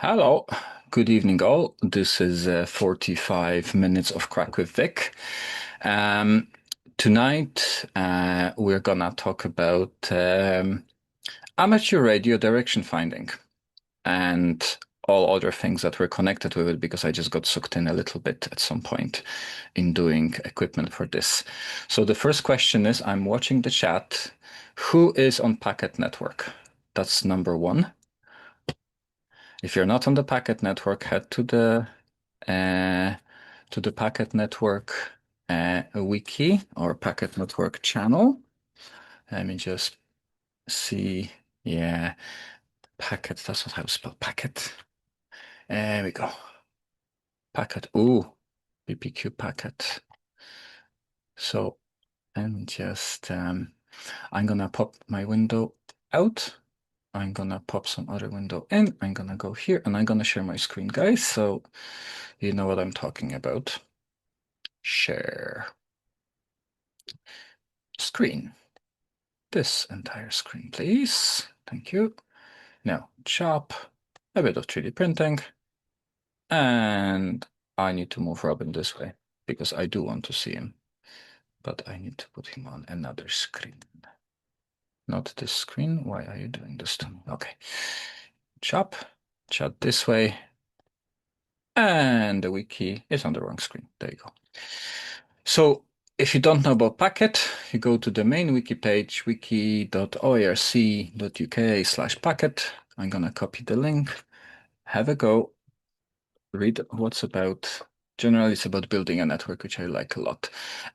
Hello, good evening, all. This is 45 minutes of Crack with Vic. Um, Tonight, we're gonna talk about amateur radio direction finding and all other things that were connected with it because I just got sucked in a little bit at some point in doing equipment for this. So the first question is, I'm watching the chat. Who is on Packet Network? That's number one. If you're not on the Packet Network, head uh, to the Packet Network wiki or Packet Network channel. Let me just see. Yeah, Packet. That's not how to spell Packet. There we go. Packet. Ooh, BPQ Packet. So let me just. I'm gonna pop my window out. I'm gonna pop some other window in. I'm gonna go here and I'm gonna share my screen, guys. So you know what I'm talking about. Share screen. This entire screen, please. Thank you. Now, chop a bit of 3D printing. And I need to move Robin this way because I do want to see him. But I need to put him on another screen. Not this screen. Why are you doing this to me? Okay. Chop this way. And the wiki is on the wrong screen. There you go. So if you don't know about Packet, you go to the main wiki page, wiki.orc.uk/Packet. I'm going to copy the link, have a go, read what's about. Generally, it's about building a network, which I like a lot.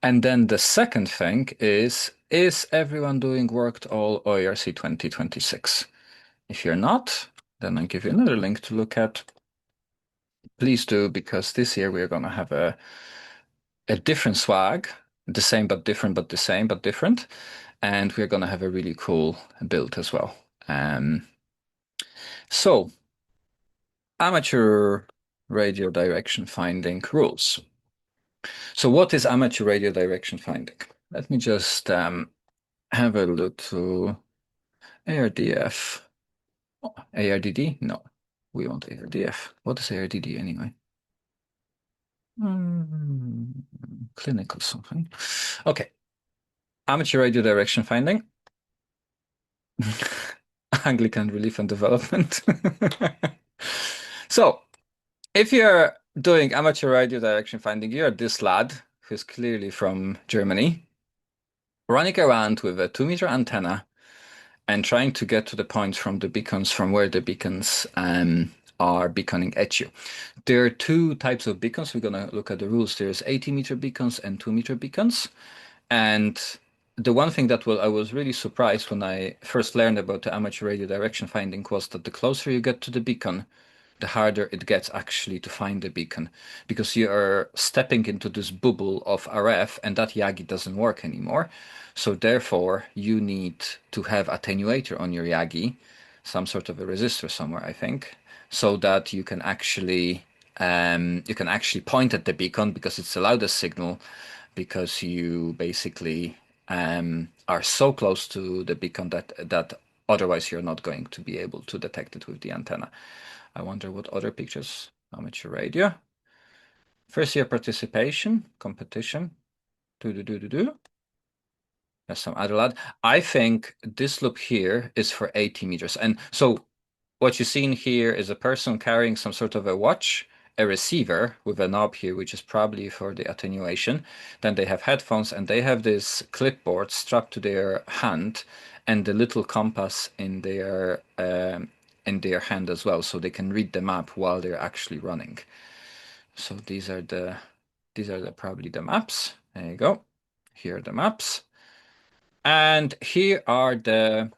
And then the second thing is everyone doing worked all OERC 2026? If you're not, then I'll give you another link to look at. Please do, because this year we're going to have a different swag, the same but different, but the same but different. And we're going to have a really cool build as well. So, amateur radio direction finding rules. So, what is amateur radio direction finding? Let me just have a look to ARDF. Oh, ARDD? No, we want ARDF. What is ARDD anyway? Clinical something. Okay. Amateur radio direction finding. Anglican Relief and Development. So, if you're doing amateur radio direction finding, you're this lad who's clearly from Germany, running around with a 2-meter antenna and trying to get to the points from the beacons, from where the beacons are beaconing at you. There are two types of beacons. We're going to look at the rules. There's 80-meter beacons and 2-meter beacons. And the one thing that I was really surprised when I first learned about the amateur radio direction finding was that the closer you get to the beacon, the harder it gets actually to find the beacon, because you are stepping into this bubble of RF and that Yagi doesn't work anymore. So therefore you need to have attenuator on your Yagi, some sort of a resistor somewhere, I think, so that you can actually point at the beacon because it's the loudest signal, because you basically are so close to the beacon that otherwise you're not going to be able to detect it with the antenna. I wonder what other pictures. Amateur radio. First year participation, competition. Do. There's some other lad. I think this loop here is for 80 meters. And so what you see in here is a person carrying some sort of a watch, a receiver with a knob here, which is probably for the attenuation. Then they have headphones and they have this clipboard strapped to their hand and the little compass in their hand as well, so they can read the map while they're actually running. So these are probably the maps. There you go. Here are the maps. And here are the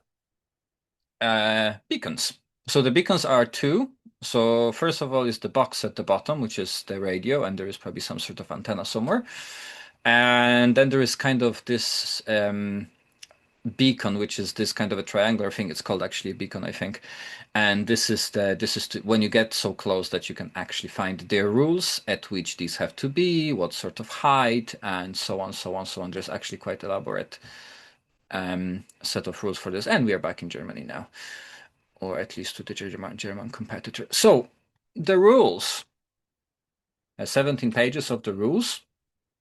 beacons. So the beacons are two. So first of all is the box at the bottom, which is the radio, and there is probably some sort of antenna somewhere. And then there is kind of this beacon, which is this kind of a triangular thing. It's called actually a beacon, I think. And this is when you get so close that you can actually find their rules at which these have to be, what sort of height, and so on, so on, so on. There's actually quite elaborate set of rules for this. And we are back in Germany now, or at least to the German competitor. So the rules, 17 pages of the rules,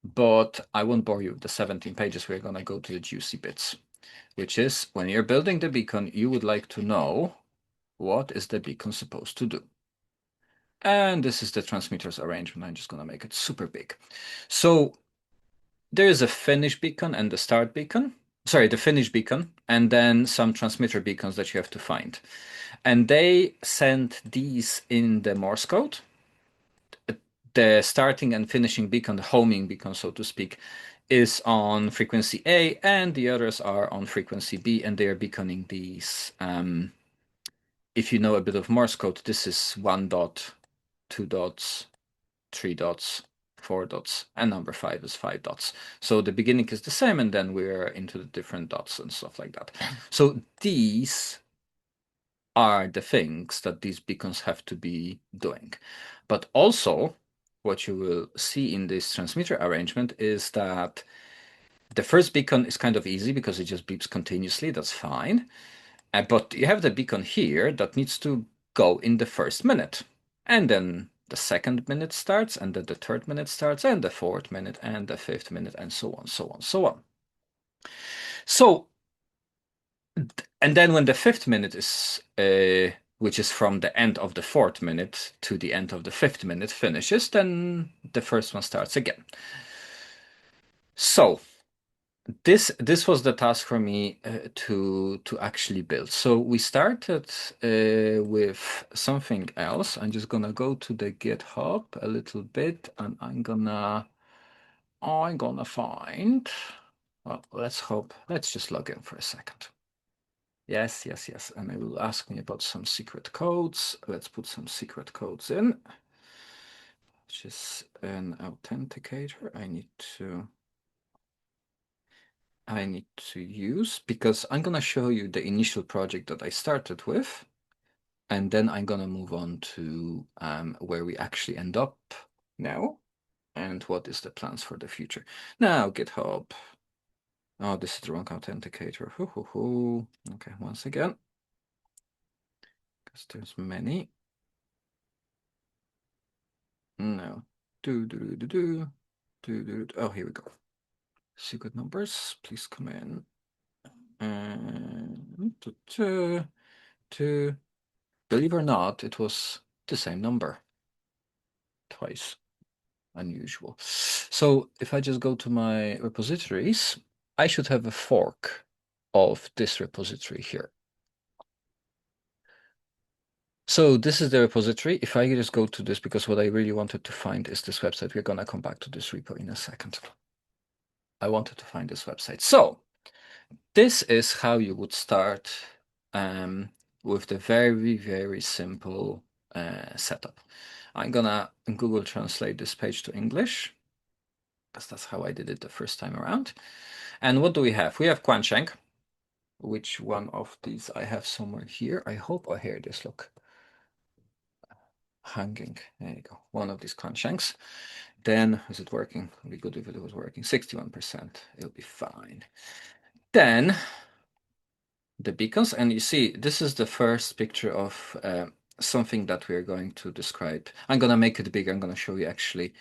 but I won't bore you with the 17 pages. We're gonna go to the juicy bits, which is when you're building the beacon, you would like to know what is the beacon supposed to do. And this is the transmitter's arrangement. I'm just gonna make it super big. So there is a finish beacon and the start beacon. Sorry, the finish beacon, and then some transmitter beacons that you have to find. And they send these in the Morse code. The starting and finishing beacon, the homing beacon, so to speak, is on frequency A, and the others are on frequency B, and they are beaconing these. If you know a bit of Morse code, this is 1 dot, 2 dots, 3 dots, 4 dots, and number 5 is 5 dots. So the beginning is the same, and then we're into the different dots and stuff like that. So these are the things that these beacons have to be doing. But also, what you will see in this transmitter arrangement is that the first beacon is kind of easy because it just beeps continuously. That's fine. But you have the beacon here that needs to go in the first minute. And then the second minute starts, and then the third minute starts, and the fourth minute, and the fifth minute, and so on, so on, so on. So, and then when the fifth minute is, which is from the end of the fourth minute to the end of the fifth minute finishes, then the first one starts again. So this was the task for me to actually build. So we started with something else. I'm just gonna go to the GitHub a little bit, and I'm gonna find. Well, let's hope. Let's just log in for a second. Yes, yes, yes. And it will ask me about some secret codes. Let's put some secret codes in, which is an authenticator. I need to use, because I'm gonna show you the initial project that I started with, and then I'm gonna move on to where we actually end up now, and what is the plans for the future. Now, GitHub. Oh, this is the wrong authenticator. Hoo, hoo, hoo. Okay, once again, because there's many. No. Oh, here we go. Secret numbers, please come in. And believe or not, it was the same number twice. Unusual. So if I just go to my repositories, I should have a fork of this repository here. So this is the repository. If I just go to this, because what I really wanted to find is this website. We're gonna come back to this repo in a second. I wanted to find this website. So this is how you would start with the very, very simple setup. I'm gonna Google Translate this page to English, because that's how I did it the first time around. And what do we have? We have Quancheng. Which one of these I have somewhere here? I hope I hear this. Look, hanging. There you go. One of these Quanchengs. Then, is it working? It'd be good if it was working. 61%. It'll be fine. Then the beacons, and you see, this is the first picture of something that we're going to describe. I'm gonna make it bigger. I'm gonna show you actually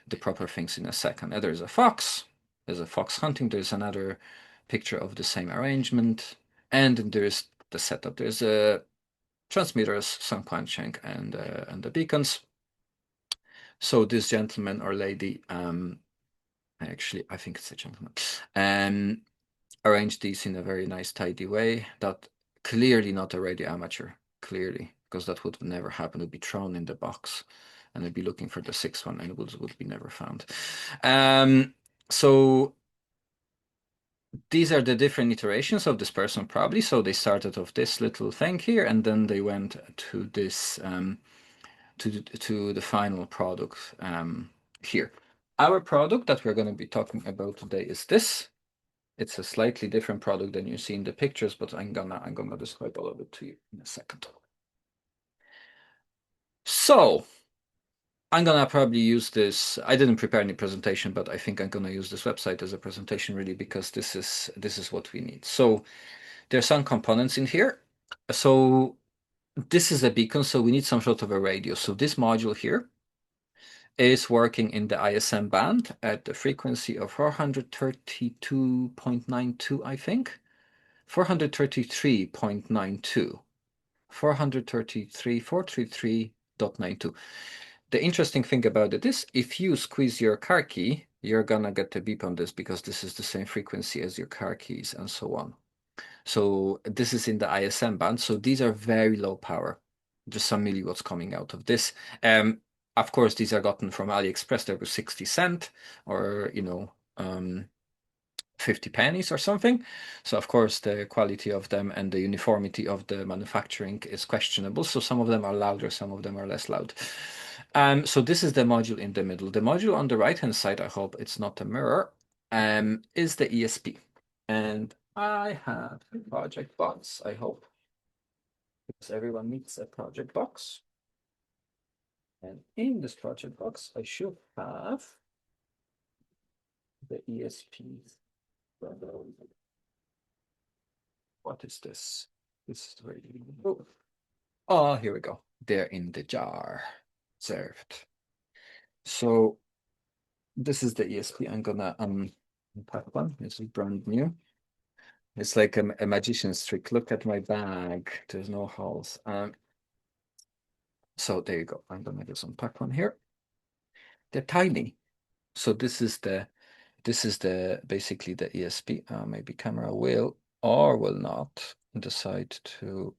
the proper things in a second. There's a fox. There's a fox hunting. There's another picture of the same arrangement, and there's the setup. There's a transmitters, some quenching, and the beacons. So this gentleman or lady, actually, I think it's a gentleman, arranged these in a very nice, tidy way. That clearly not a radio amateur, clearly, because that would never happen. It would be thrown in the box, and they'd be looking for the sixth one, and it would be never found. So these are the different iterations of this person, probably. So they started off this little thing here, and then they went to this to the final product here. Our product that we're going to be talking about today is this. It's a slightly different product than you see in the pictures, but I'm gonna describe all of it to you in a second. So I'm gonna probably use this. I didn't prepare any presentation, but I think I'm gonna use this website as a presentation really, because this is what we need. So there's some components in here. So this is a beacon, so we need some sort of a radio. So this module here is working in the ISM band at the frequency of 432.92, I think. 433.92. 433.92. The interesting thing about it is if you squeeze your car key, you're gonna get a beep on this because this is the same frequency as your car keys and so on. So this is in the ISM band. So these are very low power, just some milliwatts coming out of this. Of course, these are gotten from AliExpress. They were 60 cent or, 50 pennies or something. So of course, the quality of them and the uniformity of the manufacturing is questionable. So some of them are louder, some of them are less loud. So this is the module in the middle. The module on the right-hand side, I hope it's not a mirror, is the ESP. And I have a project box, I hope, because everyone needs a project box. And in this project box, I should have the ESP. What is this? This is where you go. Oh, here we go. They're in the jar. Served. So this is the ESP. I'm gonna unpack one. This is brand new. It's like a magician's trick. Look at my bag. There's no holes. So there you go. I'm gonna just unpack one here. They're tiny. So this is the basically the ESP. Maybe camera will or will not decide to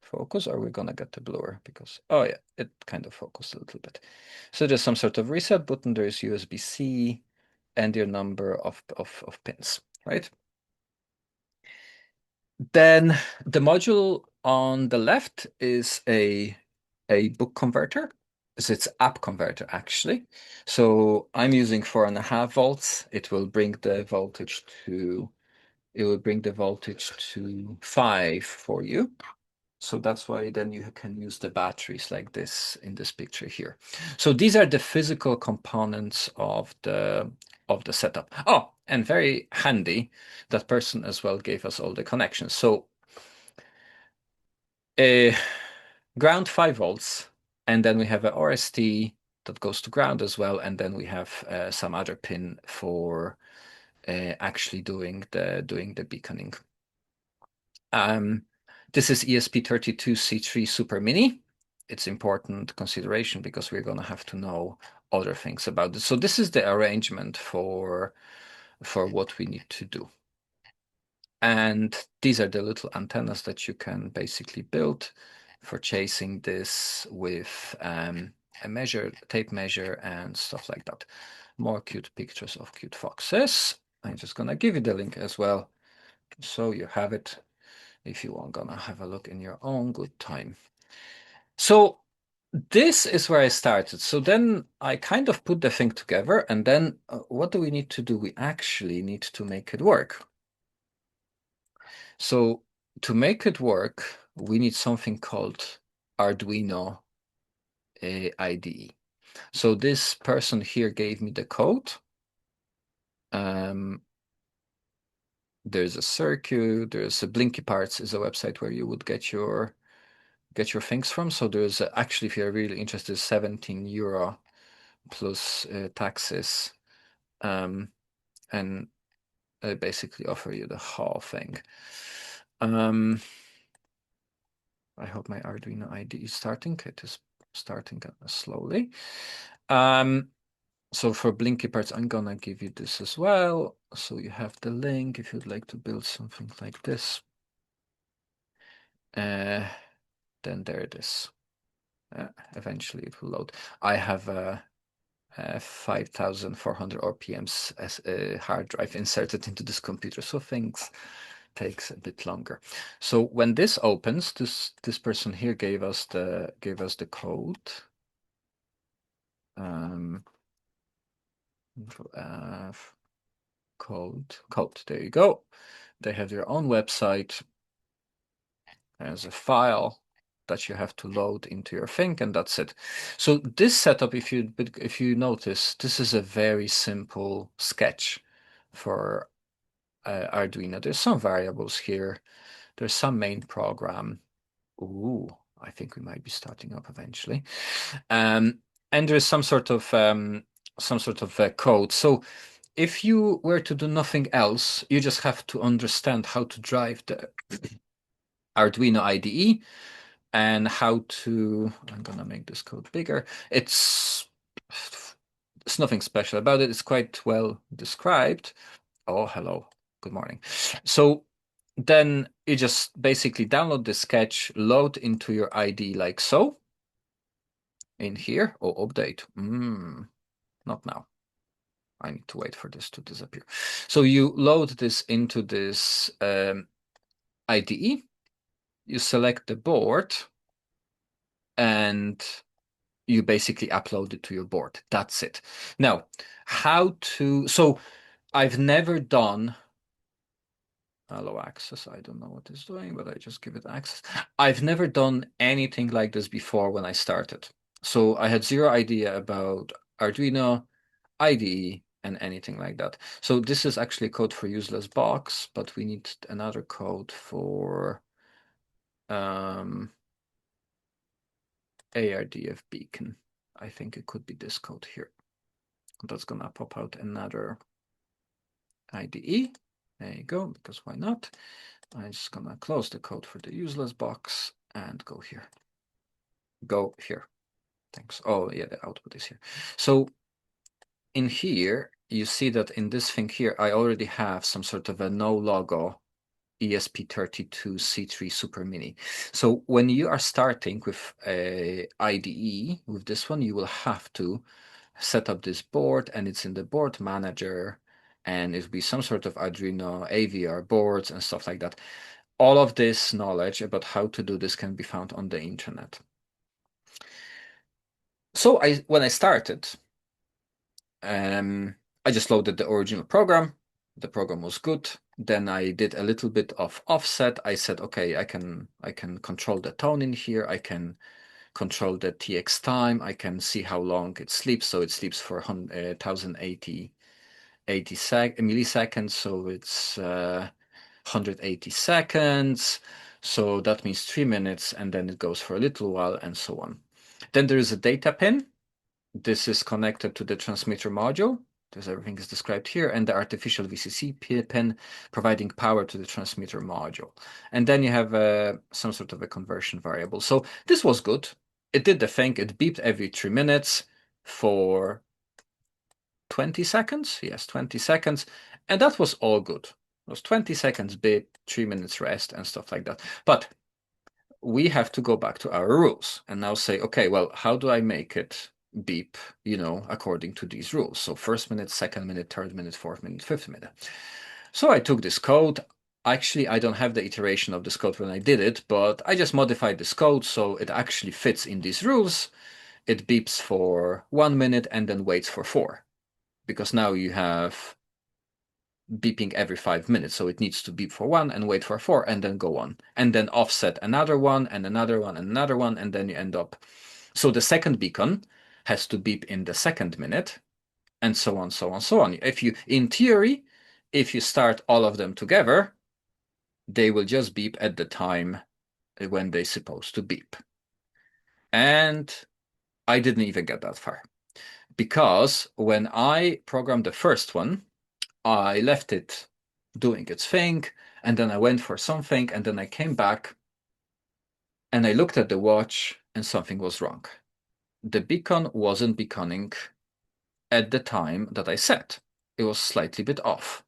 focus, or we're gonna get the blur because oh yeah, it kind of focused a little bit. So there's some sort of reset button. There's USB-C and your number of pins, right? Then the module on the left is a book converter. So it's app converter actually. So I'm using 4.5 volts. It will bring the voltage to 5 for you. So that's why then you can use the batteries like this in this picture here. So these are the physical components of the setup. Oh, and very handy, that person as well gave us all the connections. So ground 5 volts, and then we have a RST that goes to ground as well, and then we have some other pin for actually doing the beaconing. This is ESP32C3 Super Mini. It's important consideration because we're going to have to know other things about this. So this is the arrangement for what we need to do. And these are the little antennas that you can basically build for chasing this with a tape measure and stuff like that. More cute pictures of cute foxes. I'm just going to give you the link as well, so you have it if you are gonna have a look in your own good time. So this is where I started. So then I kind of put the thing together, and then what do we need to do? We actually need to make it work. So to make it work, we need something called Arduino IDE. So this person here gave me the code. There's a circuit, there's a Blinky Parts is a website where you would get your things from. So there's actually, if you're really interested, 17 euro plus taxes, and they basically offer you the whole thing. I hope my Arduino IDE is starting. It is starting slowly. So for Blinky Parts, I'm gonna give you this as well. So you have the link if you'd like to build something like this. Then there it is. Eventually it will load. I have a 5,400 RPMs as a hard drive inserted into this computer, so things takes a bit longer. So when this opens, this person here gave us the code. Code. There you go. They have their own website. There's a file that you have to load into your thing, and that's it. So this setup, if you notice, this is a very simple sketch for Arduino. There's some variables here. There's some main program. Ooh, I think we might be starting up eventually. And there is some sort of code. So if you were to do nothing else, you just have to understand how to drive the Arduino IDE and how to, I'm gonna make this code bigger. It's nothing special about it. It's quite well described. Oh, hello. Good morning. So then you just basically download the sketch, load into your IDE like so, in here, or update. Not now. I need to wait for this to disappear. So you load this into this IDE, you select the board, and you basically upload it to your board. That's it. Now, so I've never done allow access. I don't know what it's doing, but I just give it access. I've never done anything like this before when I started. So I had zero idea about Arduino, IDE, and anything like that. So this is actually code for useless box, but we need another code for ARDF beacon. I think it could be this code here. That's gonna pop out another IDE. There you go, because why not? I'm just gonna close the code for the useless box and go here. Go here. Thanks. Oh yeah, the output is here. So in here, you see that in this thing here, I already have some sort of a no logo ESP32C3 Super Mini. So when you are starting with a IDE, with this one, you will have to set up this board, and it's in the board manager, and it'll be some sort of Arduino AVR boards and stuff like that. All of this knowledge about how to do this can be found on the internet. So when I started, I just loaded the original program. The program was good. Then I did a little bit of offset. I said, okay, I can control the tone in here. I can control the TX time. I can see how long it sleeps. So it sleeps for 1080 milliseconds. So it's 180 seconds. So that means 3 minutes, and then it goes for a little while, and so on. Then there is a data pin. This is connected to the transmitter module. Everything is described here, and the artificial VCC pin providing power to the transmitter module. And then you have some sort of a conversion variable. So this was good. It did the thing. It beeped every 3 minutes for 20 seconds. Yes, 20 seconds. And that was all good. It was 20 seconds beep, 3 minutes rest, and stuff like that. But we have to go back to our rules and now say, okay, well, how do I make it beep, according to these rules? So first minute, second minute, third minute, fourth minute, fifth minute. So I took this code. Actually, I don't have the iteration of this code when I did it, but I just modified this code so it actually fits in these rules. It beeps for 1 minute and then waits for 4, because now you have beeping every 5 minutes. So it needs to beep for 1 and wait for 4 and then go on. And then offset another one and another one and another one, and then you end up. So the second beacon has to beep in the second minute, and so on, so on, so on. In theory, if you start all of them together, they will just beep at the time when they're supposed to beep. And I didn't even get that far, because when I programmed the first one, I left it doing its thing, and then I went for something, and then I came back and I looked at the watch and something was wrong. The beacon wasn't beaconing at the time that I set. It was slightly bit off.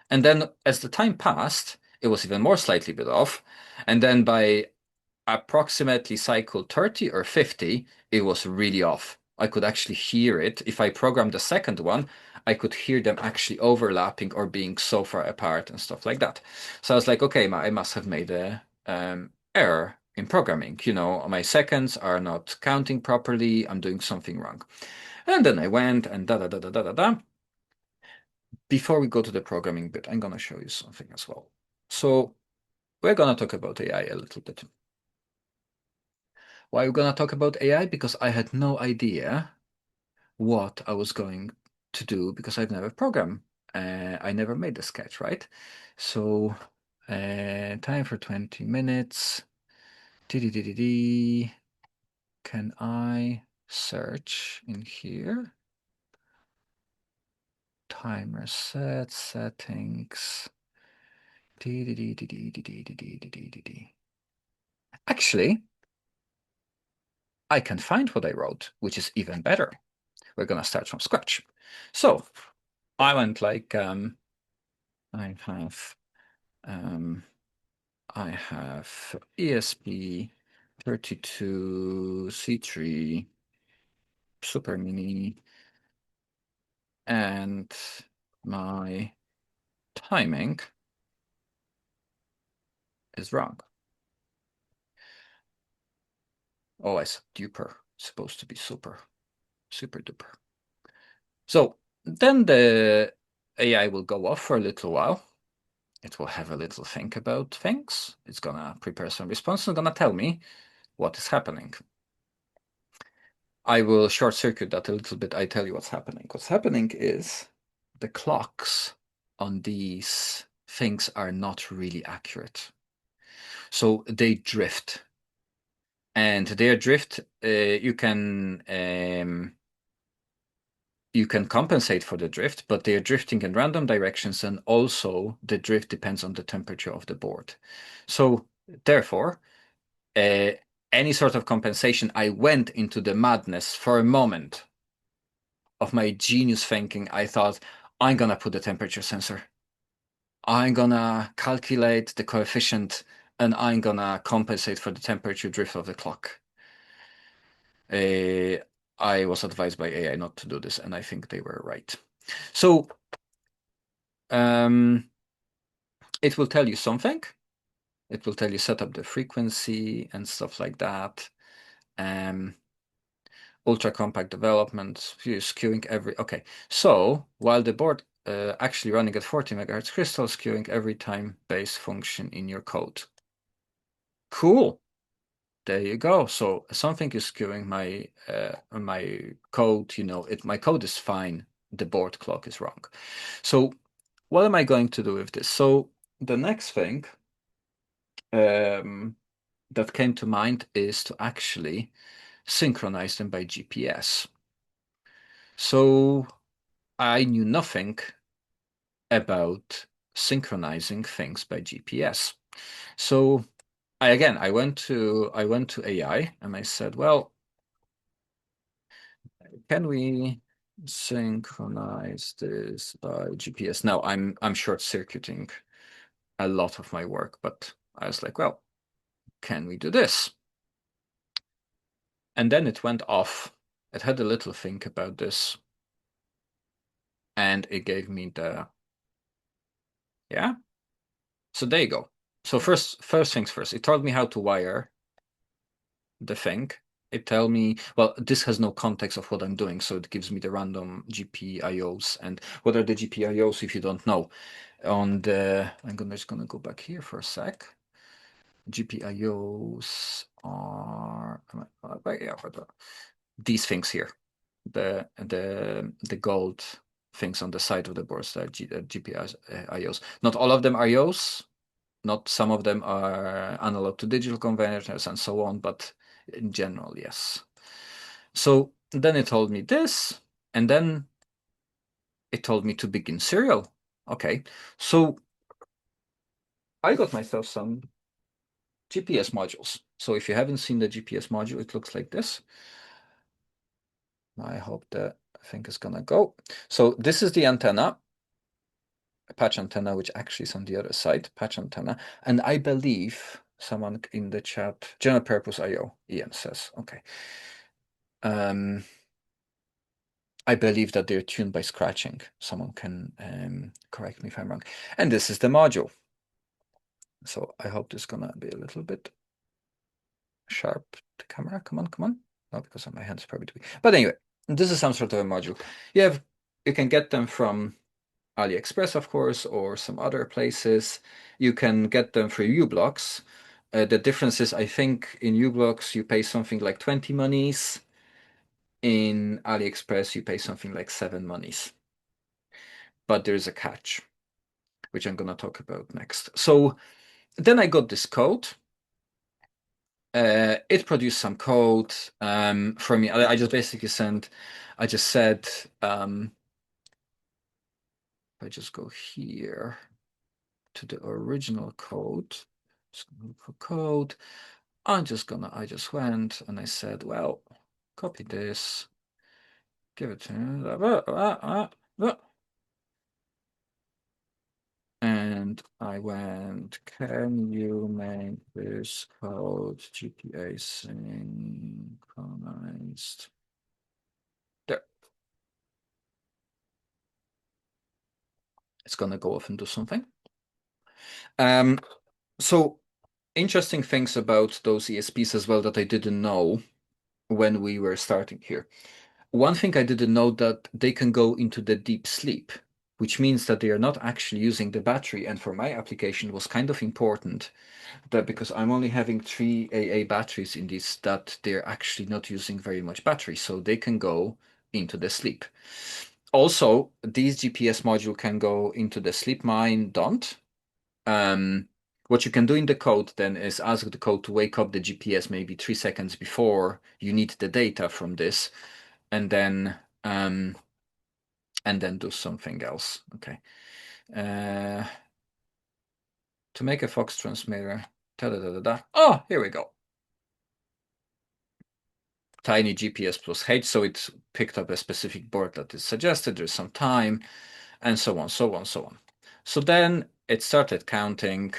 And then as the time passed, it was even more slightly bit off. And then by approximately cycle 30 or 50, it was really off. I could actually hear it. If I programmed the second one, I could hear them actually overlapping or being so far apart and stuff like that. So I was like, okay, I must have made a error in programming. My seconds are not counting properly. I'm doing something wrong. And then I went and da da da da da da da. Before we go to the programming bit, I'm gonna show you something as well. So we're gonna talk about AI a little bit. Why are we gonna talk about AI? Because I had no idea what I was going to do, because I've never programmed. I never made a sketch, right? So time for 20 minutes. Can I search in here? Timer set, settings. Actually, I can find what I wrote, which is even better. We're gonna start from scratch. So I went like I have ESP 32 C3 Super Mini, and my timing is wrong. Oh, I said duper. It's supposed to be super duper. So then the AI will go off for a little while. It will have a little think about things. It's gonna prepare some response and gonna tell me what is happening. I will short circuit that a little bit. I tell you what's happening. What's happening is the clocks on these things are not really accurate. So they drift. And their drift, you can compensate for the drift, but they are drifting in random directions, and also the drift depends on the temperature of the board. So therefore, uh, any sort of compensation, I went into the madness for a moment of my genius thinking. I thought, I'm gonna put the temperature sensor. I'm gonna calculate the coefficient, and I'm gonna compensate for the temperature drift of the clock. I was advised by AI not to do this, and I think they were right. So it will tell you something. It will tell you set up the frequency and stuff like that. Ultra compact development, skewing every. Okay, so while the board actually running at 40 megahertz crystal, skewing every time base function in your code. Cool. There you go. So something is skewing my code. My code is fine. The board clock is wrong. So what am I going to do with this? So the next thing that came to mind is to actually synchronize them by GPS. So I knew nothing about synchronizing things by GPS. So I went to AI and I said, well, can we synchronize this by GPS? Now I'm short-circuiting a lot of my work, but I was like, well, can we do this? And then it went off. It had a little think about this, and it gave me the yeah. So there you go. So first things first, it told me how to wire the thing. It tell me, well, this has no context of what I'm doing, so it gives me the random GPIOs. And what are the GPIOs if you don't know? I'm just gonna go back here for a sec. GPIOs are these things here, the gold things on the side of the boards that are GPIOs. Not all of them are IOs. Not some of them are analog to digital converters and so on, but in general, yes. So then it told me this, and then it told me to begin serial. Okay, so I got myself some GPS modules. So if you haven't seen the GPS module, it looks like this. I hope the thing is gonna go. So this is the antenna, patch antenna, which actually is on the other side, patch antenna. And I believe someone in the chat, general purpose IO, Ian says, okay. I believe that they're tuned by scratching. Someone can correct me if I'm wrong. And this is the module. So I hope this is gonna be a little bit sharp. The camera, come on. No, because my hand is probably too big. But anyway, this is some sort of a module. You can get them from AliExpress, of course, or some other places. You can get them for uBlocks. The difference is, I think, in uBlocks you pay something like 20 monies. In AliExpress you pay something like 7 monies. But there's a catch, which I'm gonna talk about next. So then I got this code, It produced some code for me. I just basically I just said, if I just go here to the original code, just gonna look for code. I just went and I said, well, copy this, give it to me. And I went, can you make this code GPA synchronized? There. It's gonna go off and do something. Um, so interesting things about those ESPs as well that I didn't know when we were starting here. One thing I didn't know that they can go into the deep sleep, which means that they are not actually using the battery. And for my application, it was kind of important that because I'm only having 3 AA batteries in this, that they're actually not using very much battery, so they can go into the sleep. Also, these GPS module can go into the sleep. Mine don't. What you can do in the code then is ask the code to wake up the GPS maybe 3 seconds before you need the data from this, and then do something else. Okay. To make a Fox transmitter. Da, da, da, da, da. Oh, here we go. Tiny GPS plus H, so it picked up a specific board that is suggested. There's some time, and so on, so on, so on. So then it started counting.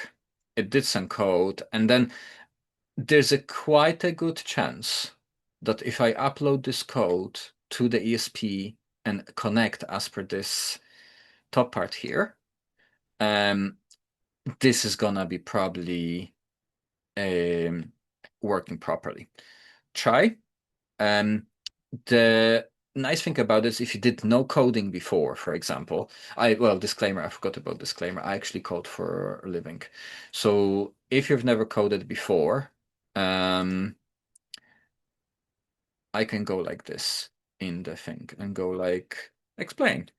It did some code, and then there's quite a good chance that if I upload this code to the ESP and connect as per this top part here, this is gonna be probably working properly. Try. The nice thing about this, if you did no coding before, for example, well, disclaimer, I forgot about disclaimer. I actually code for a living. So if you've never coded before, I can go like this in the thing and go like, explain.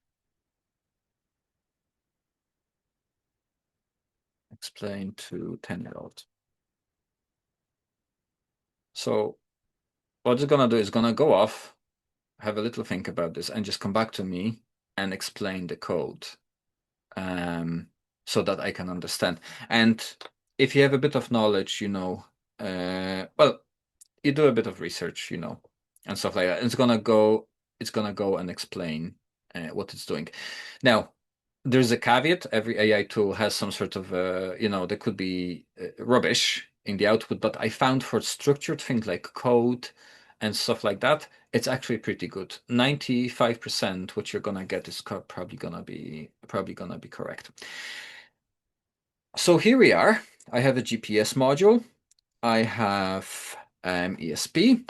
Explain to 10-year-old. So what it's gonna do is gonna go off, have a little think about this, and just come back to me and explain the code so that I can understand. And if you have a bit of knowledge, well, you do a bit of research, and stuff like that. And it's gonna go and explain what it's doing. Now, there's a caveat. Every AI tool has some sort of, there could be rubbish in the output, but I found for structured things like code and stuff like that, it's actually pretty good. 95% what you're gonna get is probably gonna be correct. So here we are. I have a GPS module. I have ESP.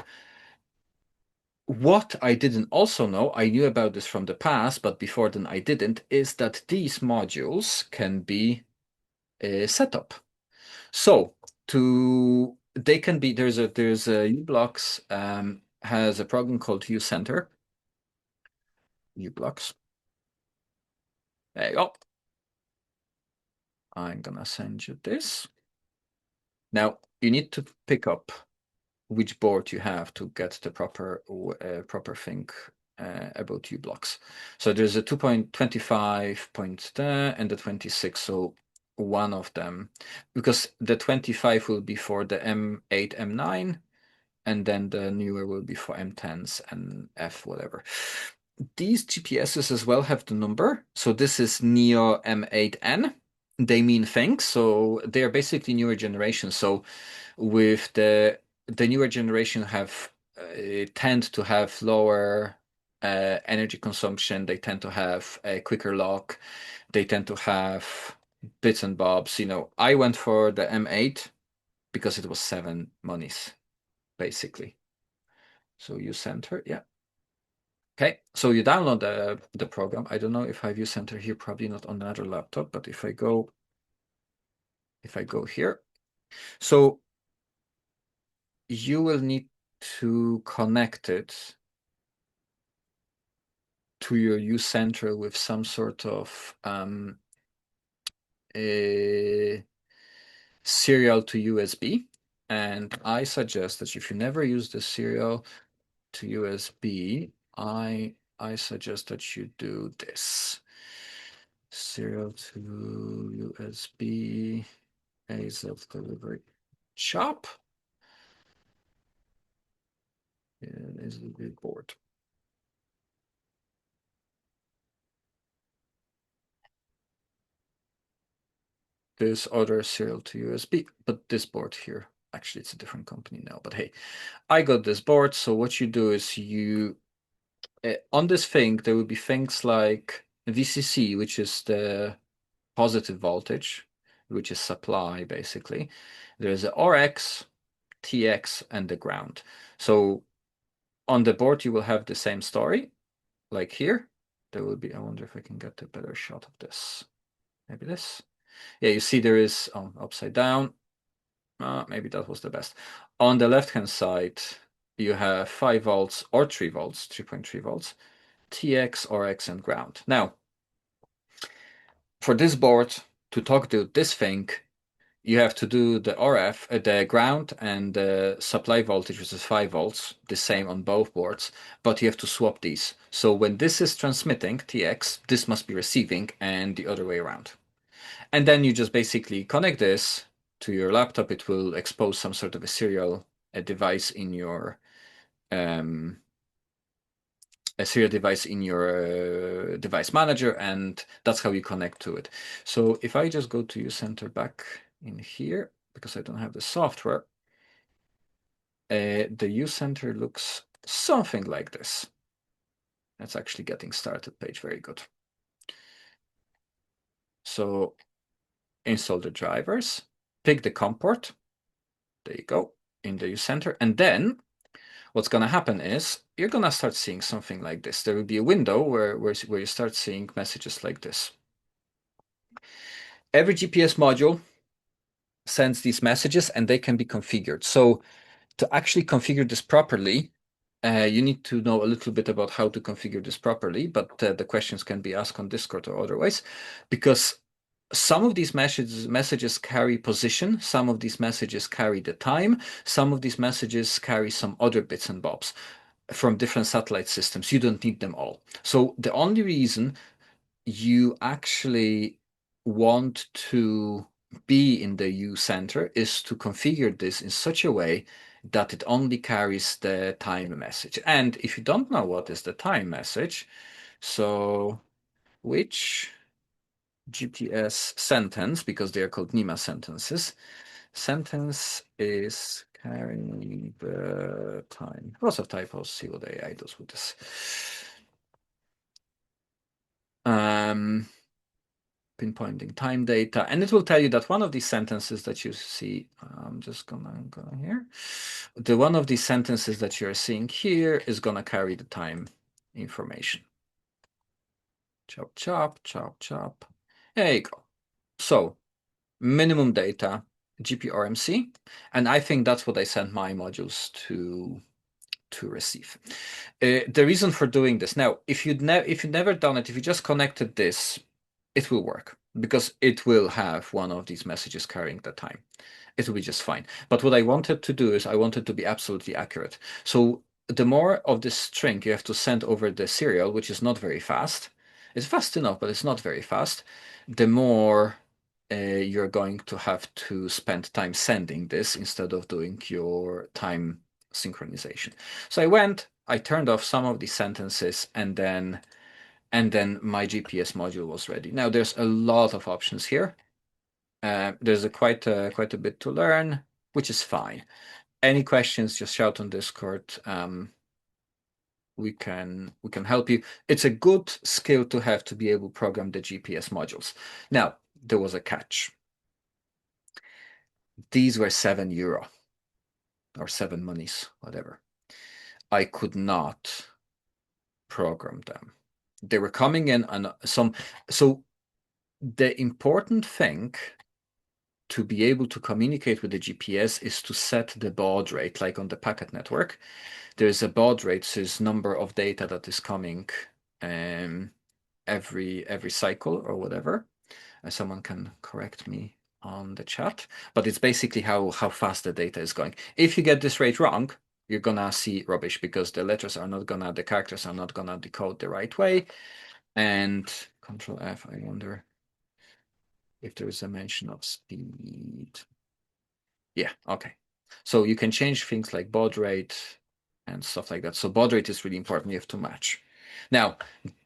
What I didn't also know, I knew about this from the past, but before then I didn't, is that these modules can be set up. So they can be, there's a uBlocks has a program called uCenter. uBlocks. There you go. I'm gonna send you this. Now you need to pick up which board you have to get the proper thing about uBlocks. So there's a 2.25 point there and the 26. So one of them, because the 25 will be for the M8, M9, and then the newer will be for M10s and F whatever. These GPSs as well have the number. So this is Neo M8N. They mean things. So they are basically newer generation. So with the newer generation tend to have lower energy consumption. They tend to have a quicker lock. They tend to have bits and bobs. I went for the M8 because it was 7 monies, basically. So uCenter, yeah. Okay, so you download the program. I don't know if I have uCenter here, probably not on another laptop, but if I go here, so you will need to connect it to your uCenter with some sort of serial to USB. And I suggest that if you never use the serial to USB, I suggest that you do this. Serial to USB, AZ delivery chop. Is the big board. This other serial to USB, but this board here, actually it's a different company now, but hey, I got this board. So what you do is you, on this thing, there will be things like VCC, which is the positive voltage, which is supply basically. There's a RX, TX, and the ground. So on the board, you will have the same story, like here. There will be, I wonder if I can get a better shot of this. Maybe this. Yeah, you see there is upside down. Maybe that was the best. On the left-hand side, you have 5 volts or 3 volts, 3.3 volts, TX, RX, and ground. Now, for this board to talk to this thing, you have to do the RF, the ground and the supply voltage, which is 5 volts, the same on both boards, but you have to swap these. So when this is transmitting, TX, this must be receiving and the other way around. And then you just basically connect this to your laptop. It will expose some sort of a serial device in your device manager, and that's how you connect to it. So if I just go to uCenter back in here, because I don't have the software, the uCenter looks something like this. That's actually getting started page. Very good. So install the drivers, pick the COM port. There you go, in the uCenter. And then what's going to happen is you're going to start seeing something like this. There will be a window where you start seeing messages like this. Every GPS module sends these messages and they can be configured. So to actually configure this properly, you need to know a little bit about how to configure this properly, but the questions can be asked on Discord or otherwise, because some of these messages carry position, some of these messages carry the time, some of these messages carry some other bits and bobs from different satellite systems. You don't need them all. So the only reason you actually want to be in the uCenter is to configure this in such a way that it only carries the time message. And if you don't know what is the time message, so which GPS sentence, because they are called NEMA sentences, sentence is carrying the time. Lots of typos. See what AI does with this. Pinpointing time data, and it will tell you that one of these sentences that you see, I'm just gonna go here. The one of these sentences that you're seeing here is gonna carry the time information. Chop, chop, chop, chop. There you go. So minimum data, GPRMC, and I think that's what I sent my modules to receive. The reason for doing this now, if you've never done it, if you just connected this, it will work because it will have one of these messages carrying the time. It will be just fine. But what I wanted to do is I wanted to be absolutely accurate. So the more of this string you have to send over the serial, which is not very fast, it's fast enough, but it's not very fast, the more you're going to have to spend time sending this instead of doing your time synchronization. So I turned off some of these sentences, and then my GPS module was ready. Now there's a lot of options here. There's quite a bit to learn, which is fine. Any questions, just shout on Discord. We can help you. It's a good skill to have to be able to program the GPS modules. Now, there was a catch. These were €7 or 7 monies, whatever. I could not program them. They were coming in on some. So the important thing to be able to communicate with the GPS is to set the baud rate, like on the packet network. There's a baud rate, so it's number of data that is coming every cycle or whatever. Someone can correct me on the chat, but it's basically how fast the data is going. If you get this rate wrong, you're gonna see rubbish because the the characters are not gonna decode the right way. And Control F, I wonder if there is a mention of speed. Yeah, okay. So you can change things like baud rate and stuff like that. So baud rate is really important. You have to match. Now,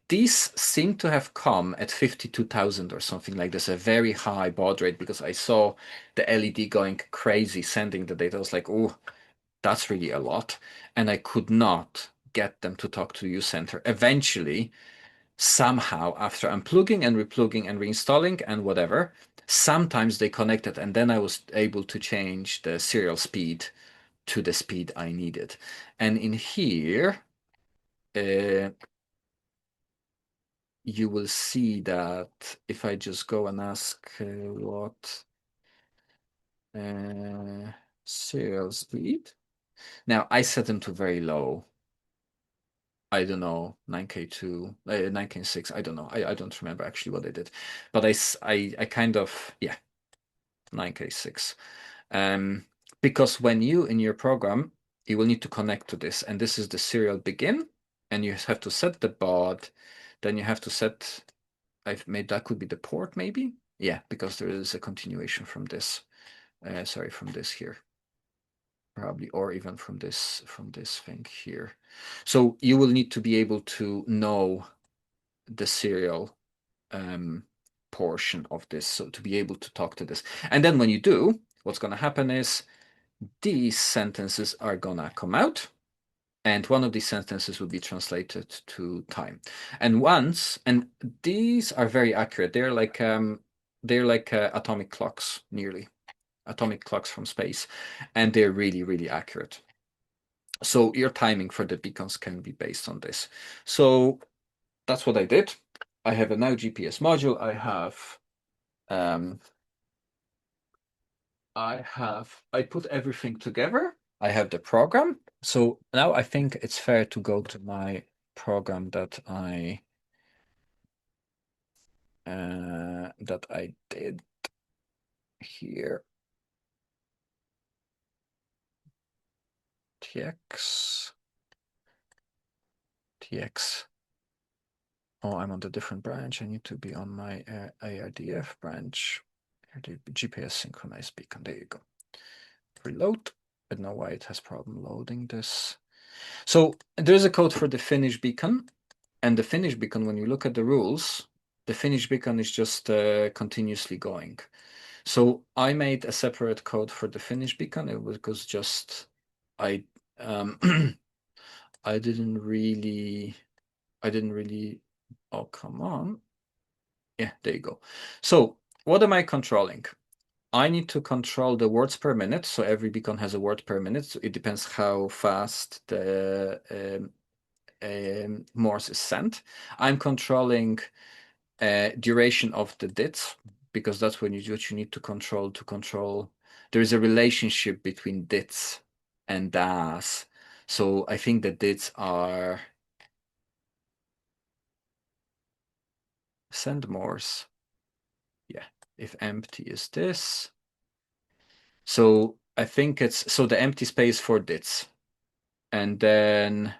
these seem to have come at 52,000 or something like this, a very high baud rate, because I saw the LED going crazy sending the data. I was like, oh, that's really a lot. And I could not get them to talk to uCenter. Eventually, somehow, after unplugging and replugging and reinstalling and whatever, sometimes they connected, and then I was able to change the serial speed to the speed I needed. And in here, you will see that if I just go and ask what serial speed. Now I set them to very low. I don't know, 9K2, 9K6, I don't know. I don't remember actually what I did. But I kind of, yeah, 9K6. Because when you, in your program, you will need to connect to this. And this is the serial begin. And you have to set the baud. Then you have to set, I've made, that could be the port maybe. Yeah, because there is a continuation from this. Sorry, from this here. Probably, or even from this thing here. So you will need to be able to know the serial portion of this, so to be able to talk to this. And then when you do, what's going to happen is these sentences are going to come out, and one of these sentences will be translated to time. And these are very accurate. They're like atomic clocks, nearly atomic clocks from space, and they're really, really accurate. So your timing for the beacons can be based on this. So that's what I did. I have a now GPS module. I put everything together. I have the program. So now I think it's fair to go to my program that I did here. TX. Oh, I'm on the different branch. I need to be on my ARDF branch. GPS synchronized beacon. There you go. Reload. I don't know why it has problem loading this. So there's a code for the finish beacon. And the finish beacon, when you look at the rules, the finish beacon is just continuously going. So I made a separate code for the finish beacon. It was just, I I didn't really, oh, come on. Yeah, there you go. So what am I controlling? I need to control the words per minute. So every beacon has a word per minute. So it depends how fast the Morse is sent. I'm controlling duration of the DITs, because that's what you need to control. There is a relationship between DITs and DAS. So I think the DITs are send Morse. Yeah, if empty is this. So I think it's, so the empty space for DITs. And then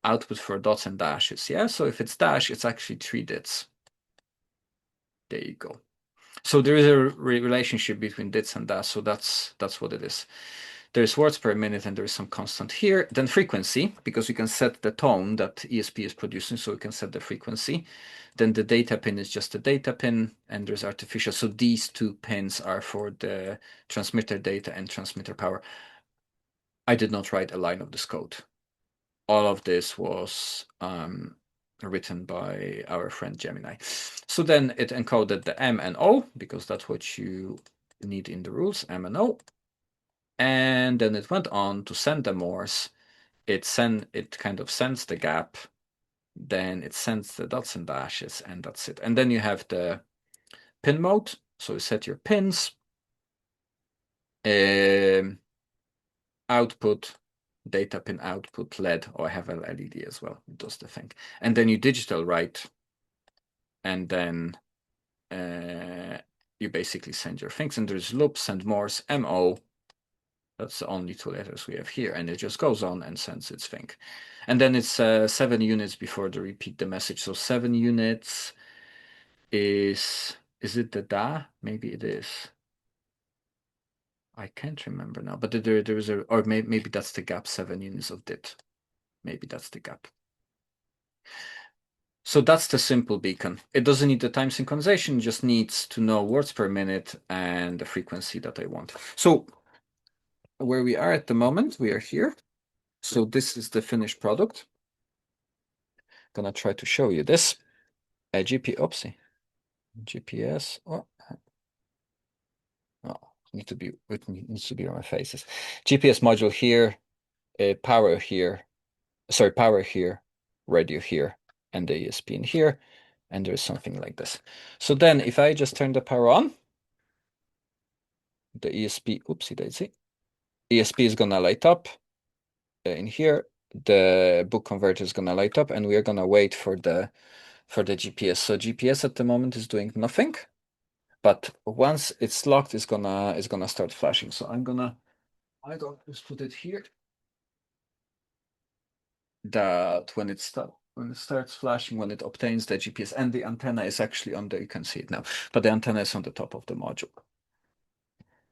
output for dots and dashes. Yeah, so if it's dash, it's actually 3 DITs. There you go. So there is a relationship between DITs and dash. So that's what it is. There's words per minute and there is some constant here. Then frequency, because we can set the tone that ESP is producing, so we can set the frequency. Then the data pin is just a data pin, and there's artificial. So these 2 pins are for the transmitter data and transmitter power. I did not write a line of this code. All of this was written by our friend Gemini. So then it encoded the M and O, because that's what you need in the rules, M and O. And then it went on to send the Morse. It kind of sends the gap, then it sends the dots and dashes, and that's it. And then you have the pin mode. So you set your pins, output, data pin output, LED, or I have an LED as well. It does the thing. And then you digital write, and then you basically send your things, and there's loop, send Morse, MO. That's the only two letters we have here, and it just goes on and sends its thing. And then it's 7 units before they repeat the message. So 7 units is it the da? Maybe it is. I can't remember now, but there is a, or maybe that's the gap, 7 units of dit. Maybe that's the gap. So that's the simple beacon. It doesn't need the time synchronization, just needs to know words per minute and the frequency that I want. So where we are at the moment, we are here. So this is the finished product. Gonna try to show you this. Oopsie. GPS. Oh, it needs to be on my faces. GPS module here, power here, sorry, power here, radio here, and the ESP in here, and there's something like this. So then if I just turn the power on, the ESP, oopsie daisy, ESP is gonna light up in here. The book converter is gonna light up, and we are gonna wait for the GPS. So GPS at the moment is doing nothing, but once it's locked, it's gonna start flashing. So I don't just put it here. That when it starts flashing, when it obtains the GPS, and the antenna is actually on the, you can see it now, but the antenna is on the top of the module.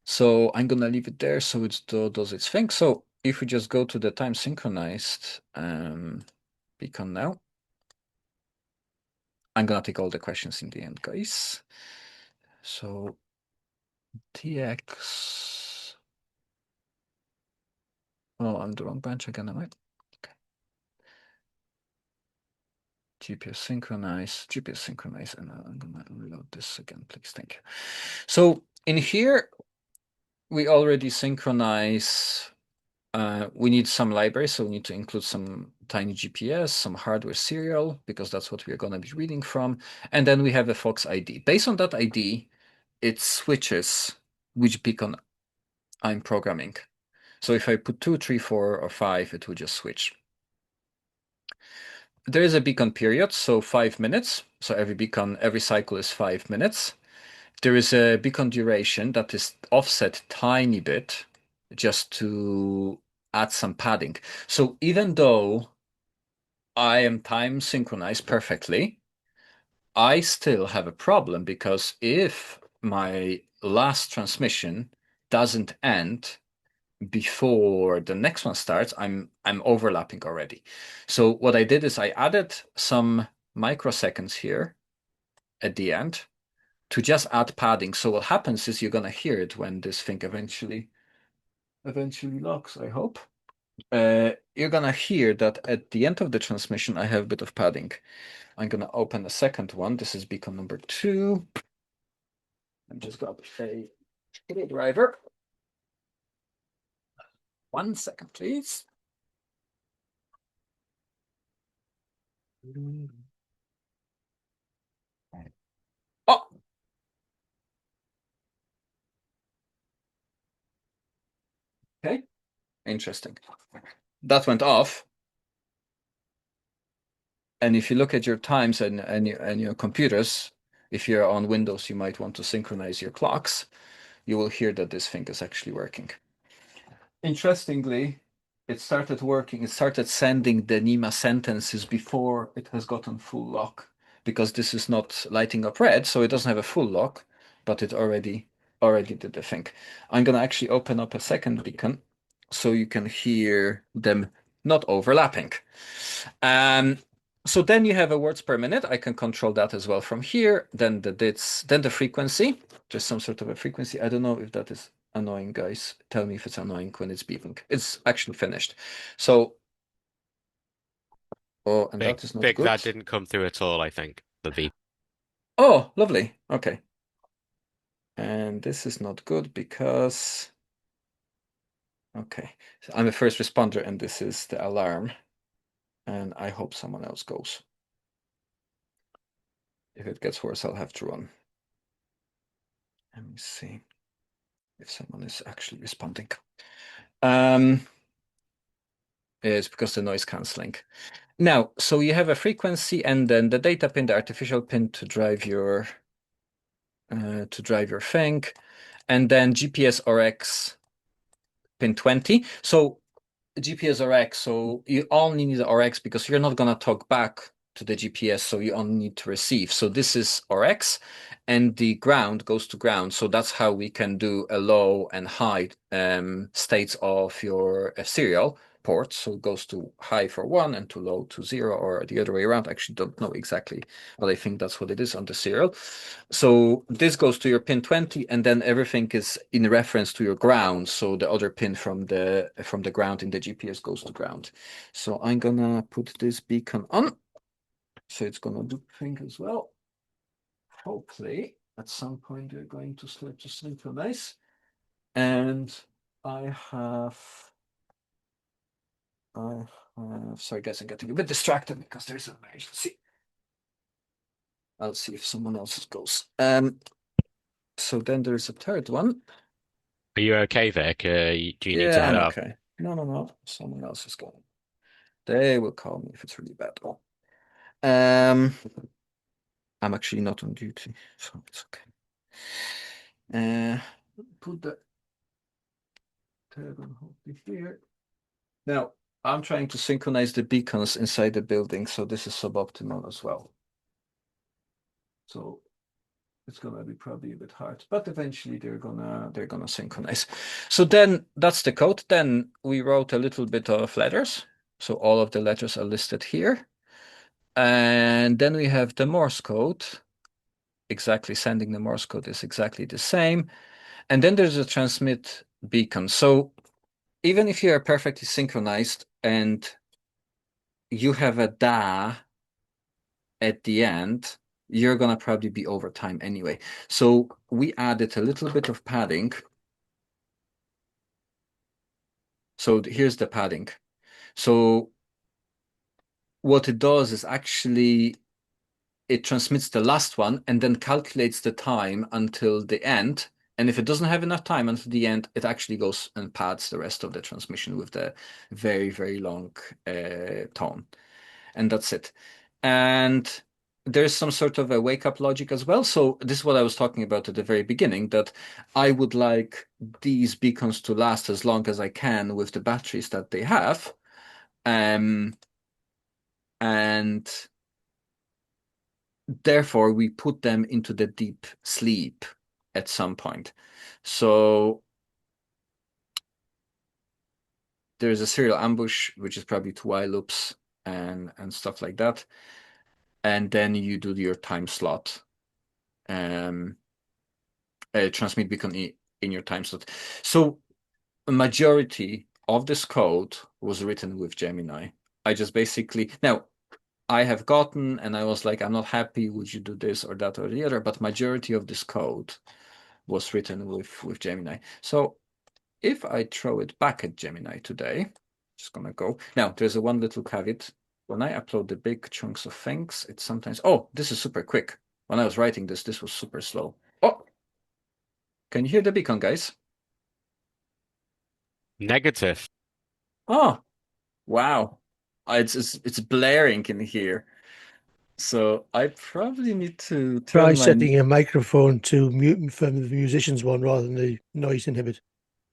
So I'm gonna leave it there so it does its thing. So if we just go to the time synchronized beacon now, I'm gonna take all the questions in the end, guys. So TX. Oh, I'm the wrong branch again, am I? Okay. GPS synchronize, and I'm gonna reload this again, please. Thank you. So in here, we already synchronize. We need some libraries, so we need to include some tiny GPS, some hardware serial, because that's what we're going to be reading from. And then we have a Fox ID. Based on that ID, it switches which beacon I'm programming. So if I put 2, 3, 4, or 5, it will just switch. There is a beacon period, so 5 minutes. So every cycle is 5 minutes. There is a beacon duration that is offset tiny bit just to add some padding. So even though I am time synchronized perfectly, I still have a problem because if my last transmission doesn't end before the next one starts, I'm overlapping already. So what I did is I added some microseconds here at the end to just add padding. So what happens is you're gonna hear it when this thing eventually locks, I hope. You're gonna hear that at the end of the transmission, I have a bit of padding. I'm gonna open a second one. This is beacon number 2. I'm just grab a screwdriver. 1 second, please. Oh, okay. Interesting. That went off. And if you look at your times and your computers, if you're on Windows, you might want to synchronize your clocks. You will hear that this thing is actually working. Interestingly, it started working. It started sending the NEMA sentences before it has gotten full lock, because this is not lighting up red, so it doesn't have a full lock, but it already did the thing. I'm gonna actually open up a second beacon so you can hear them not overlapping. Um, so then you have a words per minute. I can control that as well from here. Then the dits, then the frequency, just some sort of a frequency. I don't know if that is annoying, guys. Tell me if it's annoying when it's beeping. It's actually finished. So, oh, and Big, that is not big, that good. didn't come through at all, I think. The beep. Oh, lovely. Okay. And this is not good because, okay, so I'm a first responder and this is the alarm. And I hope someone else goes. If it gets worse, I'll have to run. Let me see if someone is actually responding. It's because the noise canceling. Now, so you have a frequency and then the data pin, the artificial pin to drive your to drive your thing, and then GPS RX pin 20. So GPS RX, so you only need the RX because you're not gonna talk back to the GPS, so you only need to receive. So this is RX, and the ground goes to ground. So that's how we can do a low and high states of your serial port. So it goes to high for one and to low to zero, or the other way around. I actually don't know exactly, but I think that's what it is on the serial. So this goes to your pin 20, and then everything is in reference to your ground. So the other pin from the ground in the GPS goes to ground. So I'm gonna put this beacon on. So it's gonna do thing as well. Hopefully, at some point they're going to start to synchronize. And I have sorry guys, I'm getting a bit distracted because there's an emergency. I'll see if someone else's goes. So then there's a third one. Are you okay, Vic? Do you need to Yeah, head I'm up? okay. No, no, no. Someone else is going. They will call me if it's really bad. Oh. Um, I'm actually not on duty, so it's okay. Uh, put the tab on hold here. Now, I'm trying to synchronize the beacons inside the building, so this is suboptimal as well. So it's gonna be probably a bit hard, but eventually they're gonna synchronize. So then that's the code. Then we wrote a little bit of letters. So all of the letters are listed here. And then we have the Morse code. Exactly, sending the Morse code is exactly the same. And then there's a transmit beacon. So even if you are perfectly synchronized and you have a DA at the end, you're gonna probably be over time anyway. So we added a little bit of padding. So here's the padding. So what it does is actually it transmits the last one and then calculates the time until the end. And if it doesn't have enough time until the end, it actually goes and pads the rest of the transmission with the very, very long tone. And that's it. And there's some sort of a wake up logic as well. So this is what I was talking about at the very beginning, that I would like these beacons to last as long as I can with the batteries that they have. And therefore we put them into the deep sleep at some point. So there's a serial ambush, which is probably two while loops and stuff like that. And then you do your time slot, transmit beacon in your time slot. So a majority of this code was written with Gemini. I just basically now I have gotten and I was like, I'm not happy. Would you do this or that or the other? But majority of this code was written with Gemini. So if I throw it back at Gemini today, just gonna go. Now, there's a one little caveat. When I upload the big chunks of things, it sometimes, oh, this is super quick. When I was writing this, this was super slow. Oh, can you hear the beacon, guys? Negative. Oh, wow. It's blaring in here. So I probably need to Try turn my setting your microphone to mute from the musician's one rather than the noise inhibit.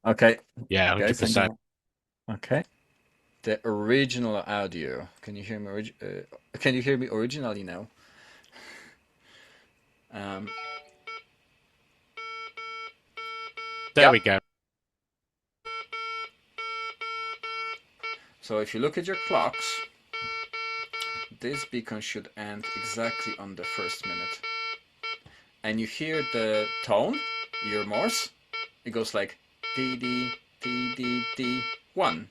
okay, Yeah, guys, I'm 100%. gonna okay. The original audio. Can you hear me? Can you hear me originally now? Um, There yep. we go. So if you look at your clocks, this beacon should end exactly on the first minute. And you hear the tone, your Morse, it goes like D D D D D 1.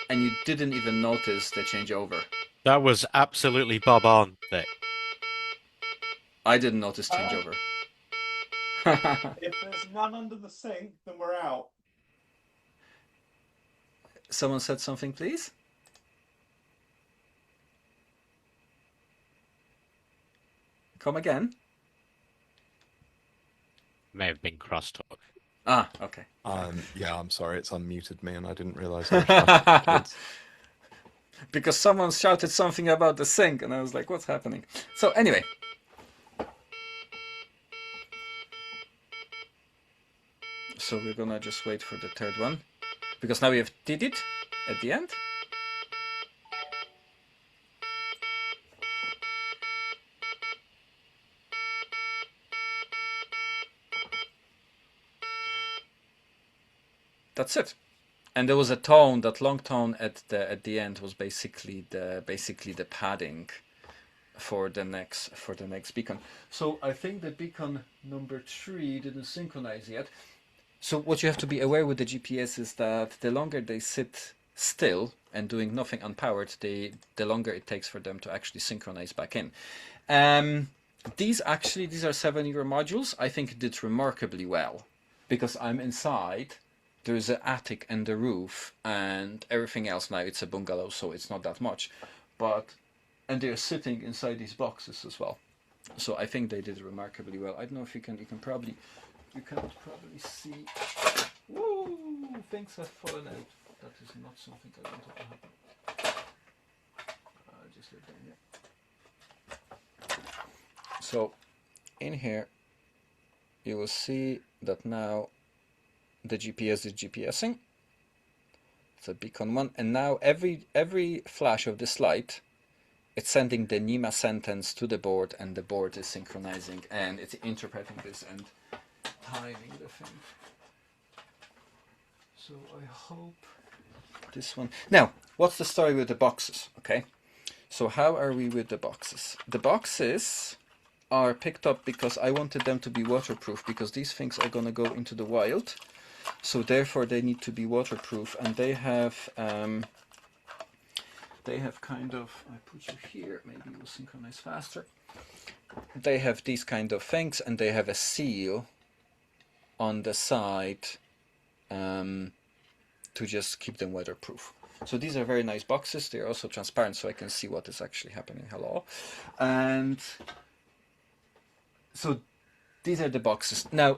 And you didn't even notice the changeover. That was absolutely bob on, Vic. I didn't notice changeover. If there's none under the sink, then we're out. Someone said something, please? Come again? May have been crosstalk. Ah, okay. Yeah, I'm sorry, it's unmuted me and I didn't realize I was shouting at kids. Because someone shouted something about the sink, and I was like, what's happening? So anyway. So we're gonna just wait for the third one. Because now we have did it at the end. That's it. And there was a tone, that long tone at the end was basically the padding for the next beacon. So I think the beacon number 3 didn't synchronize yet. So what you have to be aware with the GPS is that the longer they sit still and doing nothing unpowered, the longer it takes for them to actually synchronize back in. These are 7-euro modules. I think it did remarkably well because I'm inside. There's an attic and the roof and everything else. Now it's a bungalow, so it's not that much, and they're sitting inside these boxes as well. So I think they did remarkably well. I don't know if you cannot probably see. Woo! Things have fallen out. That is not something I want to happen. I'll just leave them here. So in here you will see that now the GPS is GPSing. It's a beacon 1, and now every flash of this light, it's sending the NEMA sentence to the board, and the board is synchronizing and it's interpreting this and timing the thing. So I hope this one. Now, what's the story with the boxes? Okay, so how are we with the boxes? The boxes are picked up because I wanted them to be waterproof, because these things are gonna go into the wild. So therefore they need to be waterproof, and they have kind of, I put you here, maybe it will synchronize faster. They have these kind of things, and they have a seal on the side to just keep them weatherproof. So these are very nice boxes. They're also transparent, so I can see what is actually happening. Hello. And so these are the boxes. Now,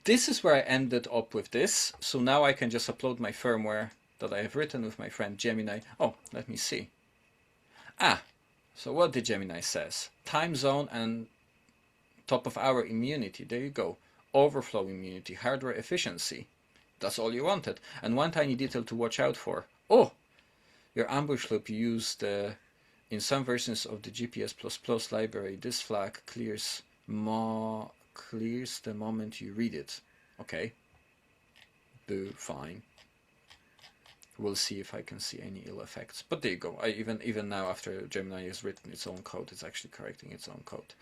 this is where I ended up with this. So now I can just upload my firmware that I have written with my friend Gemini. Oh, let me see. So what the Gemini says? Time zone and top of hour immunity. There you go. Overflow immunity, hardware efficiency. That's all you wanted. And one tiny detail to watch out for. Oh, your ambush loop used in some versions of the GPS++ library. This flag clears the moment you read it. Okay. Boo, fine. We'll see if I can see any ill effects. But there you go. Even now, after Gemini has written its own code, it's actually correcting its own code.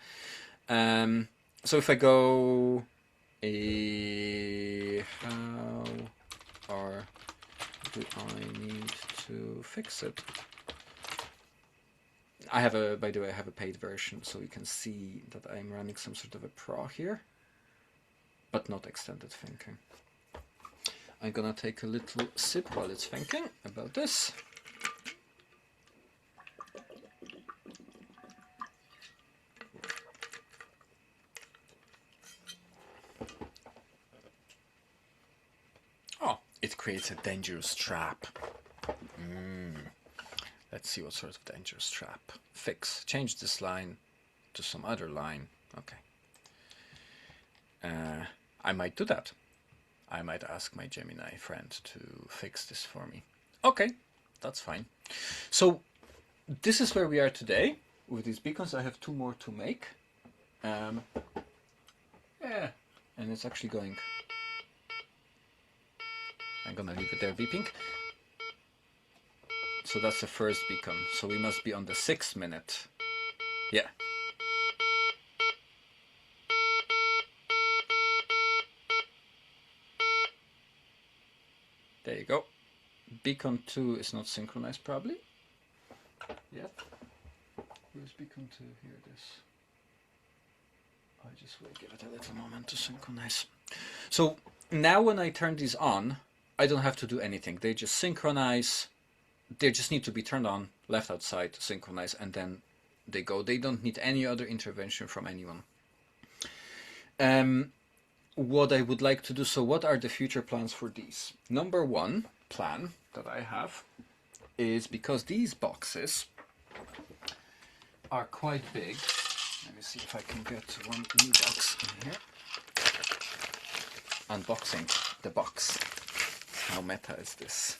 So if I go, how do I need to fix it? By the way, I have a paid version, so you can see that I'm running some sort of a pro here, but not extended thinking. I'm gonna take a little sip while it's thinking about this. Oh, it creates a dangerous trap. Let's see what sort of dangerous trap. Fix. Change this line to some other line. Okay. I might do that. I might ask my Gemini friend to fix this for me. Okay, that's fine. So this is where we are today with these beacons. I have 2 more to make. And it's actually going. I'm gonna leave it there beeping. So that's the first beacon. So we must be on the 6th minute. Yeah. There you go. Beacon 2 is not synchronized probably. Yet. Where's beacon 2? Here it is. I just will give it a little moment to synchronize. So now when I turn these on, I don't have to do anything. They just synchronize. They just need to be turned on, left outside, synchronize, and then they go. They don't need any other intervention from anyone. what I would like to do. So what are the future plans for these? Number one plan that I have is, because these boxes are quite big. Let me see if I can get one new box in here. Unboxing the box. How meta is this?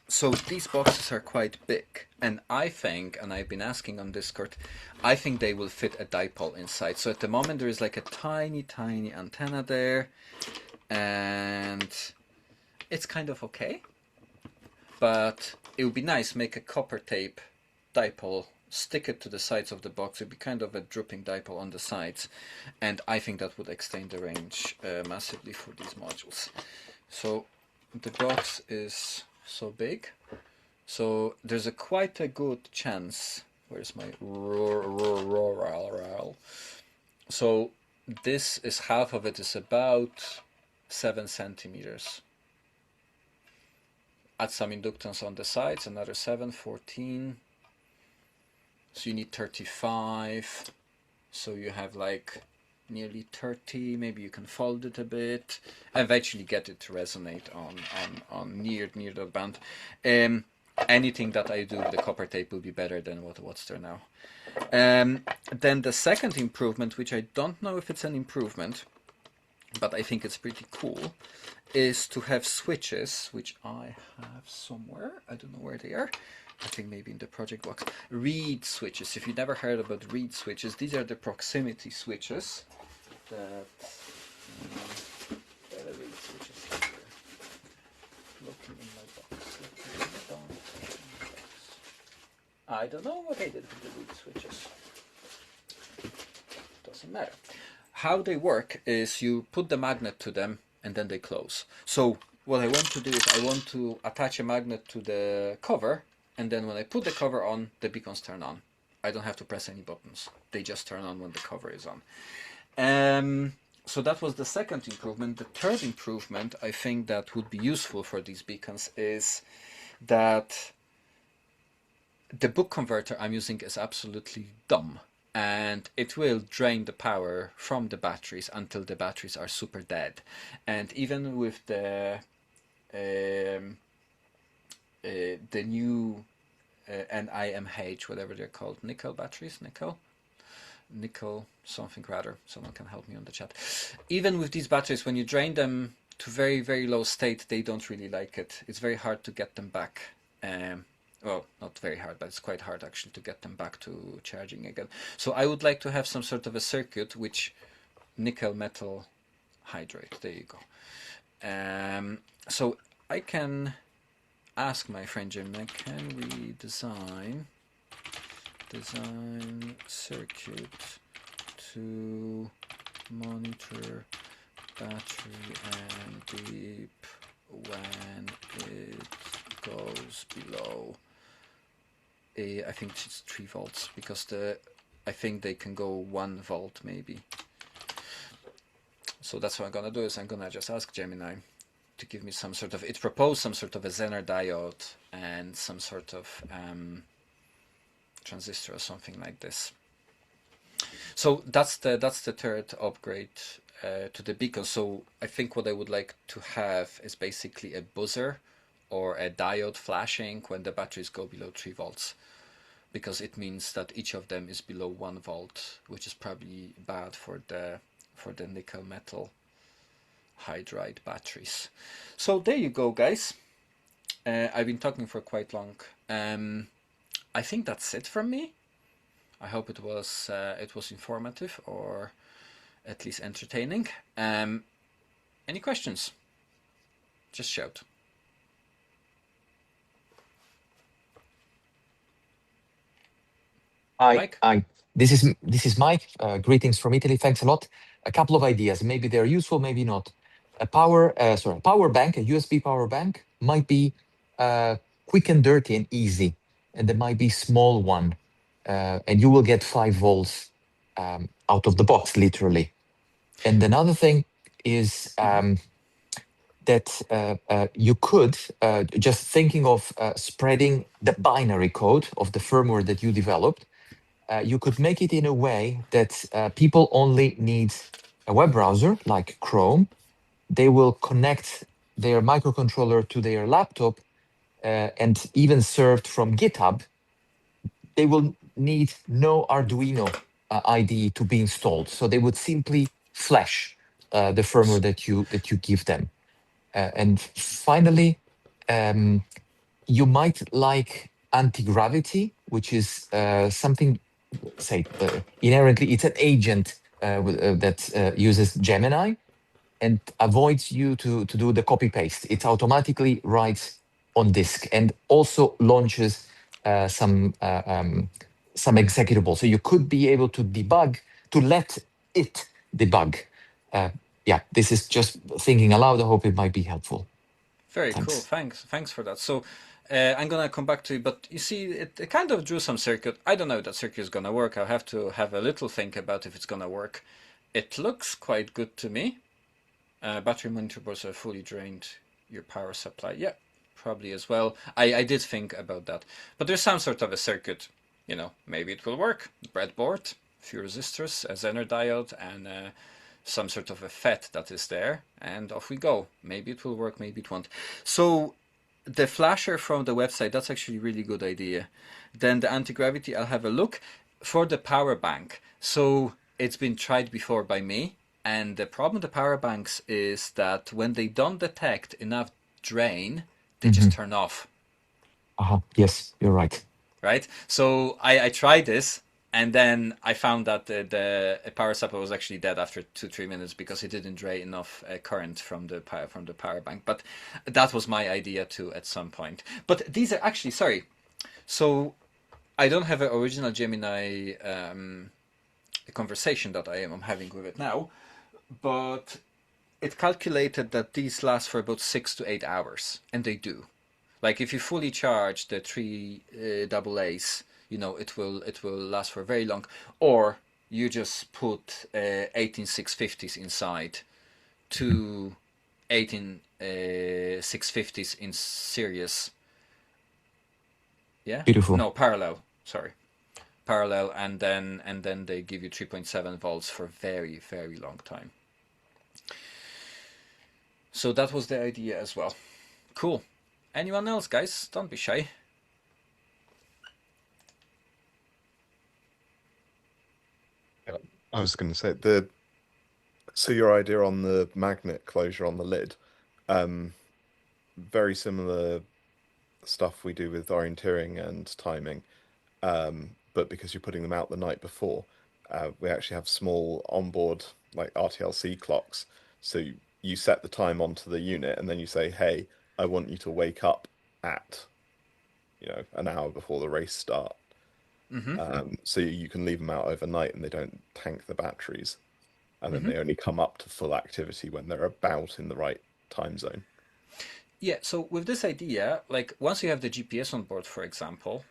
So these boxes are quite big, and I think, and I've been asking on Discord, I think they will fit a dipole inside. So at the moment there is like a tiny, tiny antenna there, and it's kind of okay. But it would be nice, make a copper tape dipole, stick it to the sides of the box. It'd be kind of a drooping dipole on the sides, and I think that would extend the range massively for these modules. So the box is so big, so there's quite a good chance. Where's my roll? So this is, half of it is about 7 centimeters. Add some inductance on the sides, another 7, 14. So you need 35. So you have like nearly 30. Maybe you can fold it a bit. Eventually get it to resonate on near the band. Anything that I do with the copper tape will be better than what's there now. Then the second improvement, which I don't know if it's an improvement, but I think it's pretty cool, is to have switches, which I have somewhere. I don't know where they are. I think maybe in the project box. Reed switches. If you've never heard about reed switches, these are the proximity switches. That the reed switches here. Looking in my box. I don't know what I did with the reed switches. Doesn't matter. How they work is you put the magnet to them and then they close. So what I want to do is I want to attach a magnet to the cover, and then when I put the cover on, the beacons turn on. I don't have to press any buttons. They just turn on when the cover is on. So that was the second improvement. The third improvement I think that would be useful for these beacons is that the book converter I'm using is absolutely dumb, and it will drain the power from the batteries until the batteries are super dead. And even with the new NIMH, whatever they're called, nickel batteries, nickel something rather, someone can help me on the chat. Even with these batteries, when you drain them to very, very low state, they don't really like it. It's very hard to get them back. Well, not very hard, but it's quite hard actually to get them back to charging again. So I would like to have some sort of a circuit which nickel metal hydrate. There you go. So I can ask my friend Jim, can we design circuit to monitor battery and beep when it goes below I think it's 3 volts, because I think they can go 1 volt maybe. So that's what I'm gonna do, is I'm gonna just ask Gemini to give me some sort of, it proposed some sort of a Zener diode and some sort of transistor or something like this. So that's the third upgrade to the beacon. So I think what I would like to have is basically a buzzer or a diode flashing when the batteries go below 3 volts, because it means that each of them is below 1 volt, which is probably bad for the nickel metal hydride batteries. So there you go, guys. I've been talking for quite long. I think that's it from me. I hope it was informative, or at least entertaining. Any questions? Just shout. Mike? This is Mike. Greetings from Italy. Thanks a lot. A couple of ideas. Maybe they're useful, maybe not. A power bank, a USB power bank might be quick and dirty and easy, and there might be small one, and you will get 5 volts out of the box, literally. And another thing is that you could, just thinking of spreading the binary code of the firmware that you developed, you could make it in a way that people only need a web browser like Chrome. They will connect their microcontroller to their laptop and even served from GitHub. They will need no Arduino IDE to be installed. So they would simply flash the firmware that you give them. And finally, you might like anti-gravity, which is something, say, inherently, it's an agent that uses Gemini and avoids you to do the copy paste. It automatically writes on disk and also launches some executable. So you could be able to debug, to let it debug. Yeah, this is just thinking aloud. I hope it might be helpful. Very Thanks. cool. Thanks for that. So I'm gonna come back to it, but you see, it kind of drew some circuit. I don't know if that circuit is gonna work. I'll have to have a little think about if it's gonna work. It looks quite good to me. Battery monitor boards are fully drained. Your power supply, yeah, probably as well. I did think about that, but there's some sort of a circuit. You know, maybe it will work. Breadboard, few resistors, a Zener diode, and some sort of a FET that is there, and off we go. Maybe it will work, maybe it won't. So the flasher from the website, that's actually a really good idea. Then the anti-gravity, I'll have a look. For the power bank, so it's been tried before by me, and the problem with the power banks is that when they don't detect enough drain, they just turn off. Yes, you're right. Right? So I tried this, and then I found that the power supply was actually dead after 2-3 minutes because it didn't drain enough current from the power bank. But that was my idea too at some point. But these are actually, sorry. So I don't have an original Gemini conversation that I'm having with it now, but it calculated that these last for about 6 to 8 hours, and they do. Like if you fully charge the three AA's, you know, it will last for very long. Or you just put 18650s inside, two 18650s in series. Yeah. Beautiful. No, parallel. Sorry, parallel, and then they give you 3.7 volts for very, very long time. So that was the idea as well. Cool. Anyone else, guys? Don't be shy. I was going to say so your idea on the magnet closure on the lid, very similar stuff we do with orienteering and timing, but because you're putting them out the night before, we actually have small onboard like RTLC clocks. So you set the time onto the unit and then you say, hey, I want you to wake up at, an hour before the race start. So you can leave them out overnight and they don't tank the batteries. And then they only come up to full activity when they're about in the right time zone. Yeah, so with this idea, like once you have the GPS on board, for example,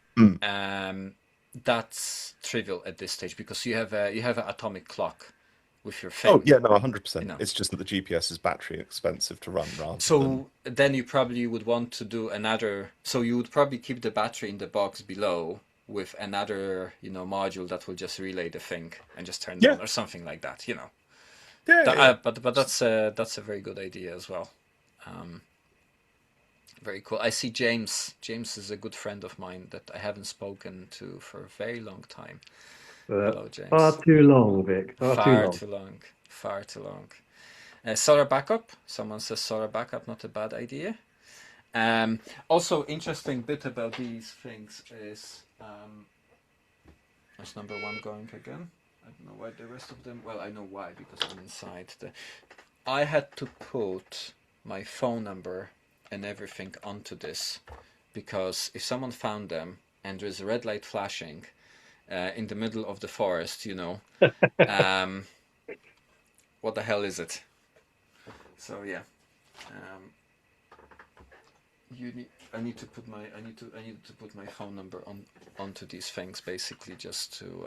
that's trivial at this stage because you have an atomic clock with your thing. Oh yeah, no, 100%. You know. It's just that the GPS is battery expensive to run rather So then you probably would want to do another. So you would probably keep the battery in the box below with another, module that will just relay the thing and just turn on or something like that. Yeah. But that's a very good idea as well. Very cool. I see James. James is a good friend of mine that I haven't spoken to for a very long time. Hello, James. Far too long, Vic. Far too long. Far too long. Solar backup. Someone says solar backup, not a bad idea. Also, interesting bit about these things is that's number one going again. I don't know why the rest of them. Well, I know why because I'm inside. I had to put my phone number and everything onto this because if someone found them and there's a red light flashing in the middle of the forest, what the hell is it? So yeah, I need to put my phone number onto these things basically just to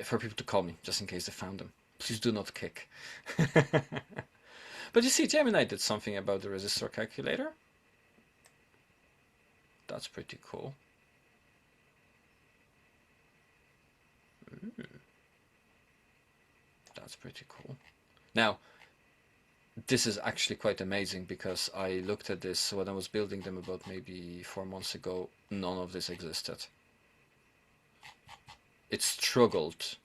for people to call me just in case they found them. Please do not kick. But you see, Gemini did something about the resistor calculator. That's pretty cool. That's pretty cool. Now, this is actually quite amazing because I looked at this when I was building them about maybe 4 months ago. None of this existed. It struggled.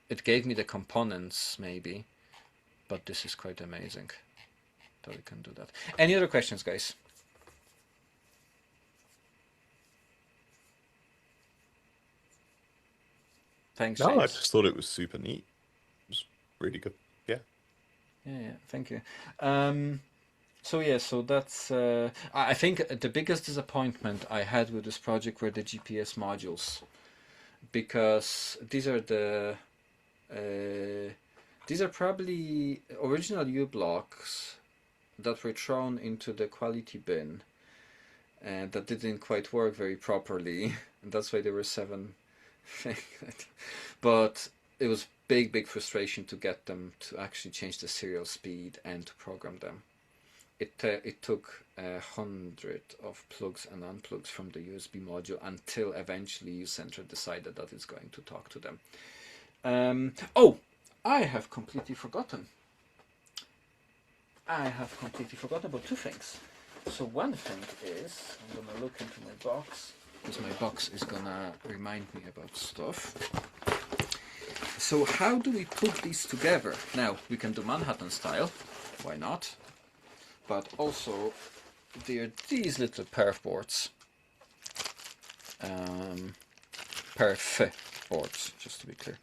It gave me the components maybe, but this is quite amazing that we can do that. Any other questions, guys? Thanks, No, I James. just thought it was super neat. It was really good. Yeah. Yeah, thank you. So yeah, so that's I think the biggest disappointment I had with this project were the GPS modules, because these are probably original U blocks that were thrown into the quality bin and that didn't quite work very properly, and that's why there were 7. But it was big frustration to get them to actually change the serial speed and to program them. It took 100 of plugs and unplugs from the USB module until eventually uCenter decided that it's going to talk to them. Oh, I have completely forgotten. About 2 things. So one thing is, I'm gonna look into my box, because my box is gonna remind me about stuff. So how do we put these together? Now, we can do Manhattan style, why not? But also, there are these little perf boards. Perf boards, just to be clear.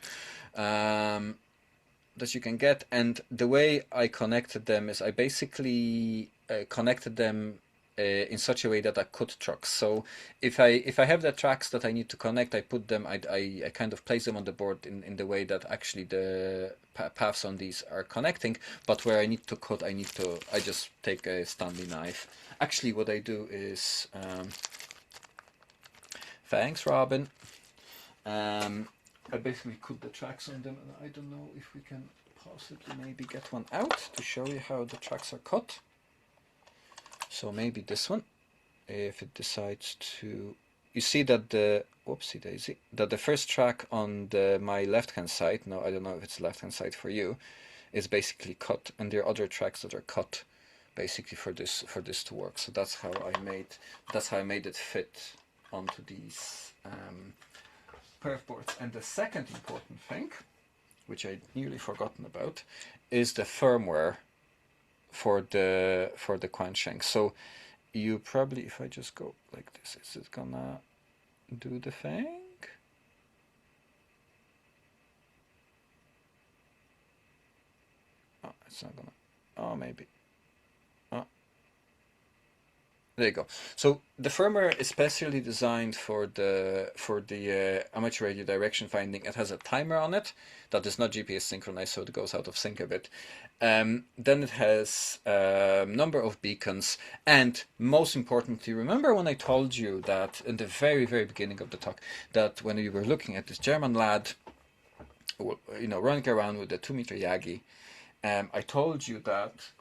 That you can get, and the way I connected them is I basically connected them in such a way that I cut tracks. So if I have the tracks that I need to connect, I put them, I kind of place them on the board in the way that actually the paths on these are connecting, but where I need to cut, I just take a Stanley knife. Actually what I do is, thanks Robin, I basically cut the tracks on them, and I don't know if we can possibly maybe get one out to show you how the tracks are cut. So maybe this one, if it decides to, you see that the, whoopsie daisy, that the first track on my left hand side, now I don't know if it's left hand side for you, is basically cut, and there are other tracks that are cut basically for this to work. So that's how I made it fit onto these perf boards. And the second important thing, which I nearly forgotten about, is the firmware for the Quanshank. So you probably, if I just go like this, is it gonna do the thing? Oh, it's not gonna. Oh, maybe. There you go. So the firmware is specially designed for the amateur radio direction finding. It has a timer on it that is not GPS synchronized, so it goes out of sync a bit. Then it has a number of beacons, and most importantly, remember when I told you that in the very beginning of the talk that when we were looking at this German lad, running around with the 2-meter Yagi, I told you that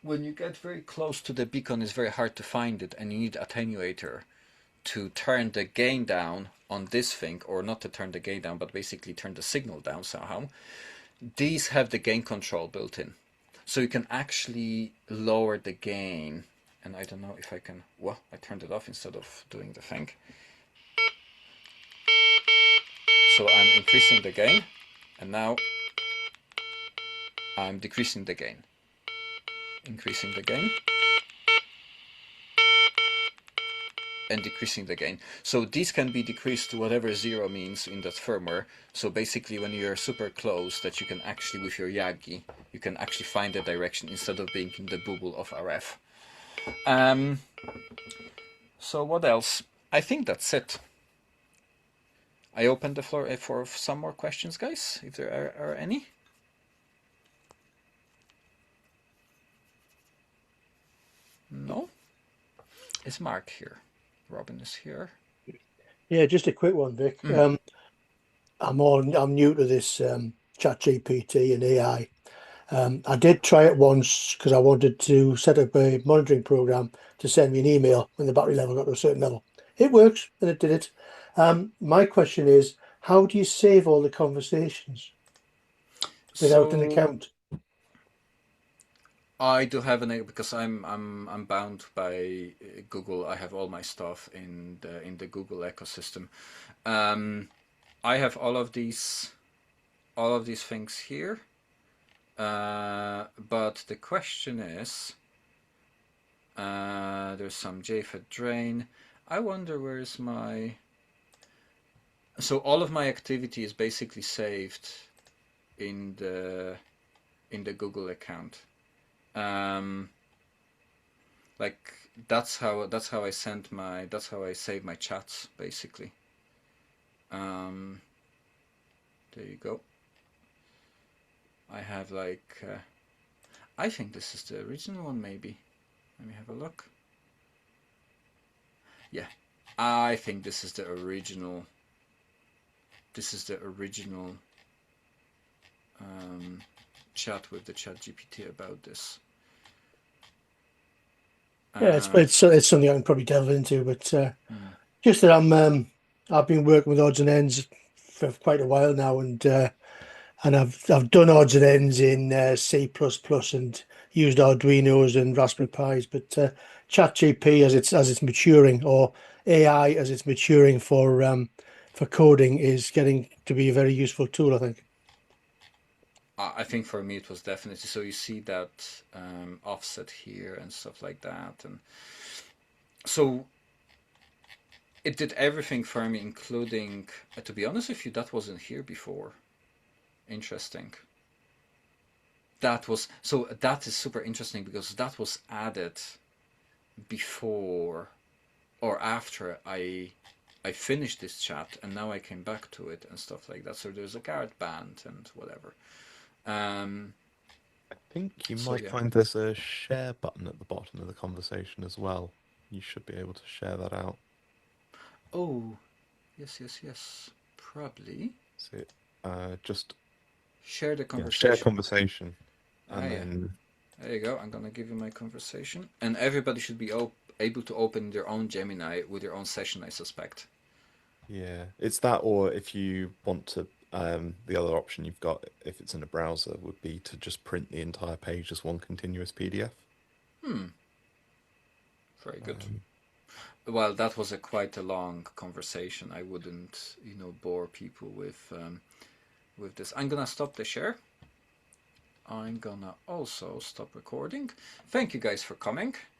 when you get very close to the beacon, it's very hard to find it, and you need attenuator to turn the gain down on this thing, or not to turn the gain down, but basically turn the signal down somehow. These have the gain control built in, so you can actually lower the gain. And I don't know if I can, well, I turned it off instead of doing the thing. So I'm increasing the gain, and now I'm decreasing the gain. Increasing the gain and decreasing the gain. So these can be decreased to whatever 0 means in that firmware. So basically when you're super close, that you can actually, with your Yagi, you can actually find the direction instead of being in the bubble of RF. So what else? I think that's it. I open the floor for some more questions, guys, if there are any. No? Is Mark here? Robin is here. Yeah, just a quick one, Vic. I'm new to this ChatGPT and AI, I did try it once because I wanted to set up a monitoring program to send me an email when the battery level got to a certain level. It works, and it did it. My question is, how do you save all the conversations without an So account? I do have because I'm bound by Google. I have all my stuff in the Google ecosystem. I have all of these things here. But the question is, there's some JFET drain. I wonder where's my. So all of my activity is basically saved in the Google account. Like that's how I save my chats basically. There you go. I have like I think this is the original one maybe. Let me have a look. Yeah, I think this is the original. This is the original chat with the ChatGPT about this. Yeah, it's something I can probably delve into, but just that I've been working with odds and ends for quite a while now, and I've done odds and ends in C++ and used Arduinos and Raspberry Pis, but ChatGPT as it's maturing, or AI as it's maturing for coding, is getting to be a very useful tool, I think. I think for me it was definitely so. You see that offset here and stuff like that, and so it did everything for me, including. To be honest with you, that wasn't here before. Interesting. That is super interesting because that was added before or after I finished this chat, and now I came back to it and stuff like that. So there's a guard band and whatever. I think you So might yeah. find there's a share button at the bottom of the conversation as well. You should be able to share that out. Oh, yes. Probably. So just Share the share conversation. conversation, and Yeah. then There you go. I'm gonna give you my conversation, and everybody should be able to open their own Gemini with their own session, I suspect. yeah, it's that, or if you want to, the other option you've got, if it's in a browser, would be to just print the entire page as one continuous PDF. Very good. Well, that was quite a long conversation. I wouldn't, bore people with this. I'm gonna stop the share. I'm gonna also stop recording. Thank you guys for coming.